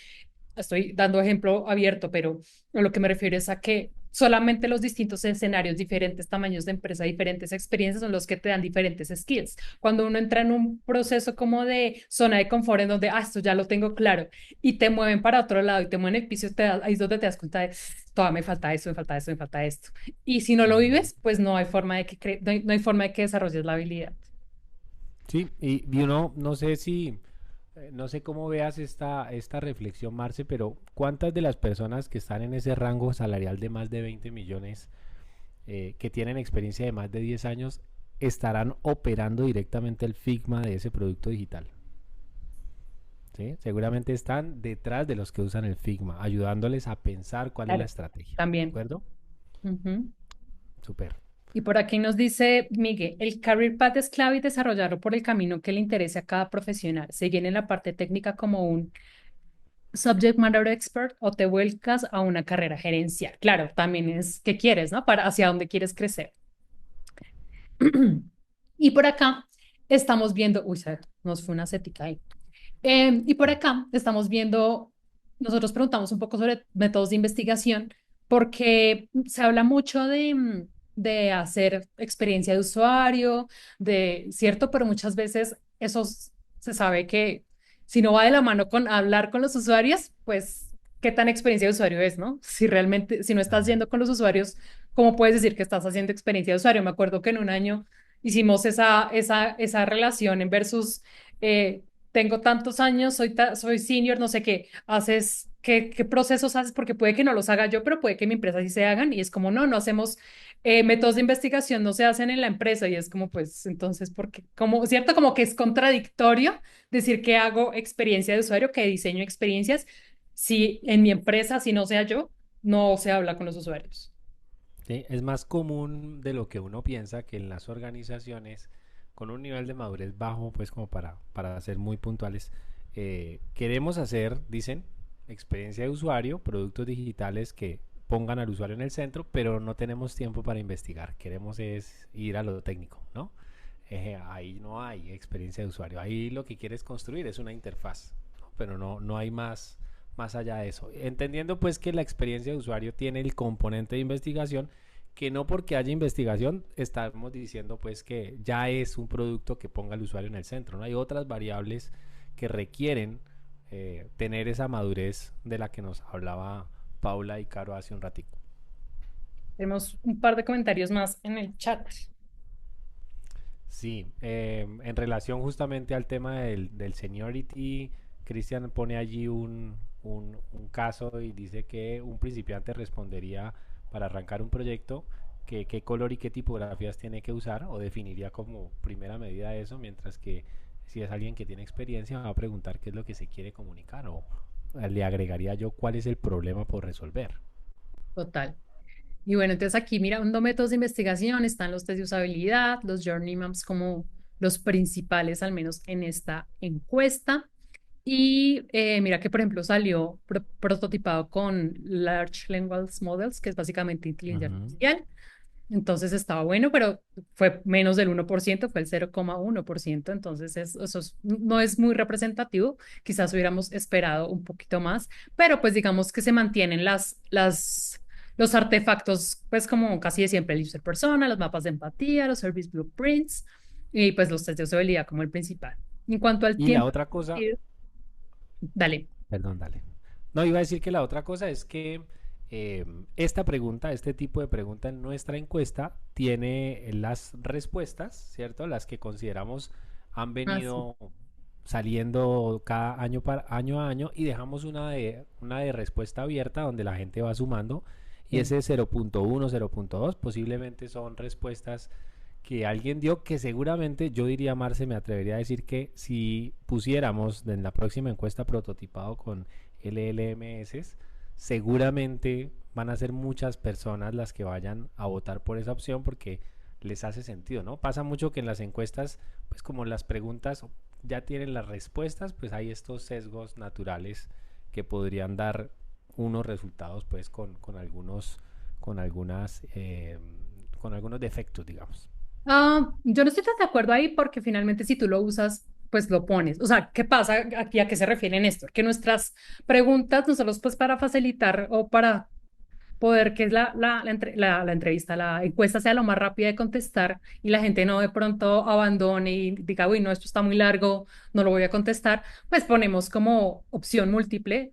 Estoy dando ejemplo abierto, pero a lo que me refiero es a que solamente los distintos escenarios, diferentes tamaños de empresa, diferentes experiencias son los que te dan diferentes skills. Cuando uno entra en un proceso como de zona de confort en donde, esto ya lo tengo claro, y te mueven para otro lado y te mueven el piso, ahí es donde te das cuenta de, todavía me falta esto, me falta esto, me falta esto. Y si no lo Ujú. vives, pues no hay forma de no hay forma de que desarrolles la habilidad. Sí, y uno, no sé si, no sé cómo veas esta reflexión, Marce, pero ¿cuántas de las personas que están en ese rango salarial de más de 20 millones, que tienen experiencia de más de 10 años, estarán operando directamente el Figma de ese producto digital? ¿Sí? Seguramente están detrás de los que usan el Figma, ayudándoles a pensar cuál es la Claro, estrategia. ¿De también. acuerdo? Ujú. Súper. Y por aquí nos dice Miguel, el career path es clave y desarrollarlo por el camino que le interese a cada profesional. Seguir en la parte técnica como un subject matter expert o te vuelcas a una carrera gerencial. Claro, también es qué quieres, ¿no? Para hacia dónde quieres crecer. Y por acá estamos viendo, uy, nos fue una setica ahí. Y por acá estamos viendo, nosotros preguntamos un poco sobre métodos de investigación porque se habla mucho de hacer experiencia de usuario, ¿cierto? Pero muchas veces se sabe que si no va de la mano con hablar con los usuarios, pues, ¿qué tan experiencia de usuario es, no? Si realmente, si no estás Ajá. yendo con los usuarios, ¿cómo puedes decir que estás haciendo experiencia de usuario? Me acuerdo que en un año hicimos esa relación en versus... tengo tantos años, soy senior, no sé qué, qué procesos haces, porque puede que no los haga yo, pero puede que mi empresa sí se hagan, y es como, no hacemos métodos de investigación, no se hacen en la empresa, y es como, pues, entonces, porque, como, cierto, como que es contradictorio decir que hago experiencia de usuario, que diseño experiencias, si en mi empresa, si no sea yo, no se habla con los usuarios. Sí, es más común de lo que uno piensa que en las organizaciones con un nivel de madurez bajo, pues como para ser muy puntuales, queremos hacer, dicen, experiencia de usuario, productos digitales que pongan al usuario en el centro, pero no tenemos tiempo para investigar. Queremos es ir a lo técnico, ¿no? Ahí no hay experiencia de usuario. Ahí lo que quieres construir es una interfaz, ¿no? Pero no hay más allá de eso. Entendiendo pues que la experiencia de usuario tiene el componente de investigación, que no porque haya investigación estamos diciendo pues que ya es un producto que ponga al usuario en el centro, ¿no? Hay otras variables que requieren tener esa madurez de la que nos hablaba Paula y Caro hace un ratico. Tenemos un par de comentarios más en el chat. Sí, en relación justamente al tema del seniority, Cristian pone allí un caso y dice que un principiante respondería para arrancar un proyecto que qué color y qué tipografías tiene que usar o definiría como primera medida eso, mientras que si es alguien que tiene experiencia va a preguntar qué es lo que se quiere comunicar o le agregaría yo cuál es el problema por resolver. Total. Y bueno, entonces aquí mirando métodos de investigación están los test de usabilidad, los journey maps como los principales, al menos en esta encuesta. Y mira que, por ejemplo, salió prototipado con Large Language Models, que es básicamente inteligencia artificial. Entonces estaba bueno, pero fue menos del 1%, fue el 0,1%. Entonces eso no es muy representativo. Quizás hubiéramos esperado un poquito más, pero pues digamos que se mantienen los artefactos, pues como casi de siempre, el user persona, los mapas de empatía, los service blueprints y pues los test de usabilidad como el principal. En cuanto al Y la tiempo, otra cosa, dale. perdón, dale. No, iba a decir que la otra cosa es que esta pregunta, este tipo de pregunta en nuestra encuesta tiene las respuestas, ¿cierto? Las que consideramos han Sí. venido saliendo cada año año a año y dejamos una de respuesta abierta donde la gente va sumando y ese 0.1, 0.2 posiblemente son respuestas que alguien dio que seguramente yo diría, Marce, me atrevería a decir que si pusiéramos en la próxima encuesta prototipado con LLMS, seguramente van a ser muchas personas las que vayan a votar por esa opción porque les hace sentido, ¿no? Pasa mucho que en las encuestas, pues como las preguntas ya tienen las respuestas, pues hay estos sesgos naturales que podrían dar unos resultados pues con algunos con algunas con algunos defectos, digamos. Yo no estoy tan de acuerdo ahí porque finalmente si tú lo usas, pues lo pones. O sea, ¿qué pasa aquí? ¿A qué se refiere en esto? Que nuestras preguntas, nosotros pues para facilitar o para poder que es la entrevista, la encuesta sea lo más rápida de contestar y la gente no de pronto abandone y diga, uy, no, esto está muy largo, no lo voy a contestar, pues ponemos como opción múltiple,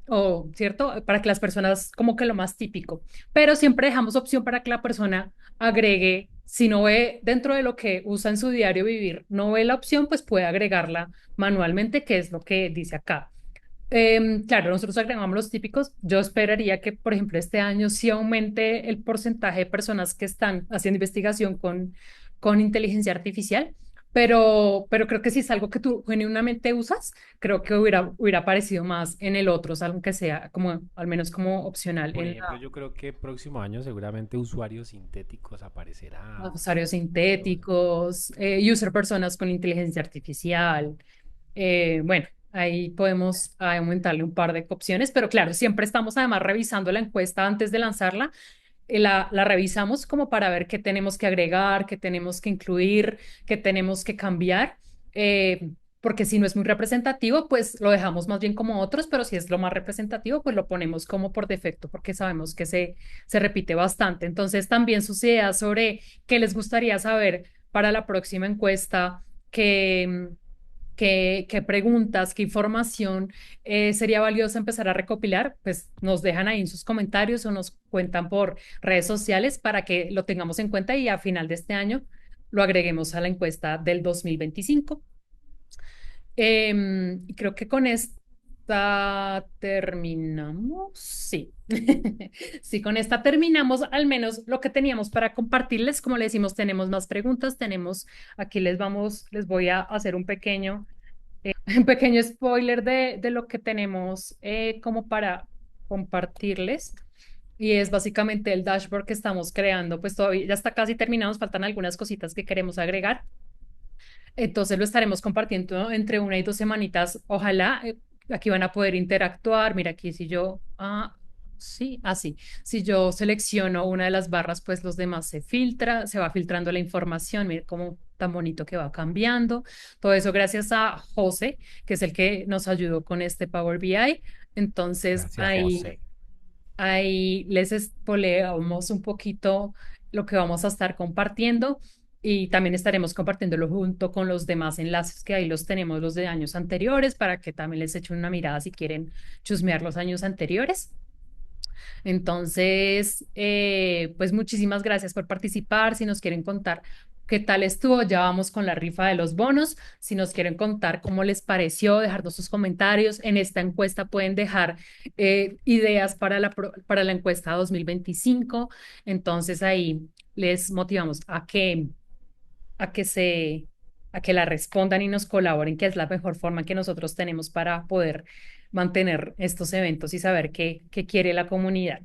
o, ¿cierto? Para que las personas, como que lo más típico, pero siempre dejamos opción para que la persona agregue, si no ve dentro de lo que usa en su diario vivir, no ve la opción, pues puede agregarla manualmente, que es lo que dice acá. Claro, nosotros agregamos los típicos. Yo esperaría que, por ejemplo, este año sí aumente el porcentaje de personas que están haciendo investigación con inteligencia artificial, pero creo que si es algo que tú genuinamente usas, creo que hubiera aparecido más en el otro, o sea, aunque sea como, al menos como opcional Por en ejemplo, yo creo que próximo año seguramente usuarios sintéticos aparecerá. usuarios sintéticos, user personas con inteligencia artificial. Bueno, ahí podemos aumentarle un par de opciones, pero claro, siempre estamos además revisando la encuesta antes de lanzarla. La revisamos como para ver qué tenemos que agregar, qué tenemos que incluir, qué tenemos que cambiar, porque si no es muy representativo, pues lo dejamos más bien como otros, pero si es lo más representativo, pues lo ponemos como por defecto, porque sabemos que se repite bastante. Entonces, también sus ideas sobre qué les gustaría saber para la próxima encuesta, qué preguntas, qué información sería valiosa empezar a recopilar, pues nos dejan ahí en sus comentarios o nos cuentan por redes sociales para que lo tengamos en cuenta y a final de este año lo agreguemos a la encuesta del 2025. Y creo que con esta terminamos. Sí, sí, con esta terminamos al menos lo que teníamos para compartirles. Como le decimos, tenemos más preguntas, aquí les voy a hacer un pequeño spoiler de lo que tenemos como para compartirles. Y es básicamente el dashboard que estamos creando, pues todavía ya está casi terminado, nos faltan algunas cositas que queremos agregar. Entonces lo estaremos compartiendo entre 1 y 2 semanitas, ojalá. Aquí van a poder interactuar. Mira, aquí si yo, sí, así. Si yo selecciono una de las barras, pues los demás se filtra, se va filtrando la información. Mira cómo tan bonito que va cambiando. Todo eso gracias a José, que es el que nos ayudó con este Power BI. Entonces, Gracias, José. ahí les spoileamos un poquito lo que vamos a estar compartiendo y también estaremos compartiéndolo junto con los demás enlaces que ahí los tenemos, los de años anteriores, para que también les echen una mirada si quieren chusmear los años anteriores. Entonces, pues muchísimas gracias por participar. Si nos quieren contar qué tal estuvo, ya vamos con la rifa de los bonos. Si nos quieren contar cómo les pareció, dejarnos sus comentarios. En esta encuesta pueden dejar ideas para para la encuesta 2025. Entonces ahí les motivamos a que se, a que la respondan y nos colaboren, que es la mejor forma que nosotros tenemos para poder mantener estos eventos y saber qué quiere la comunidad.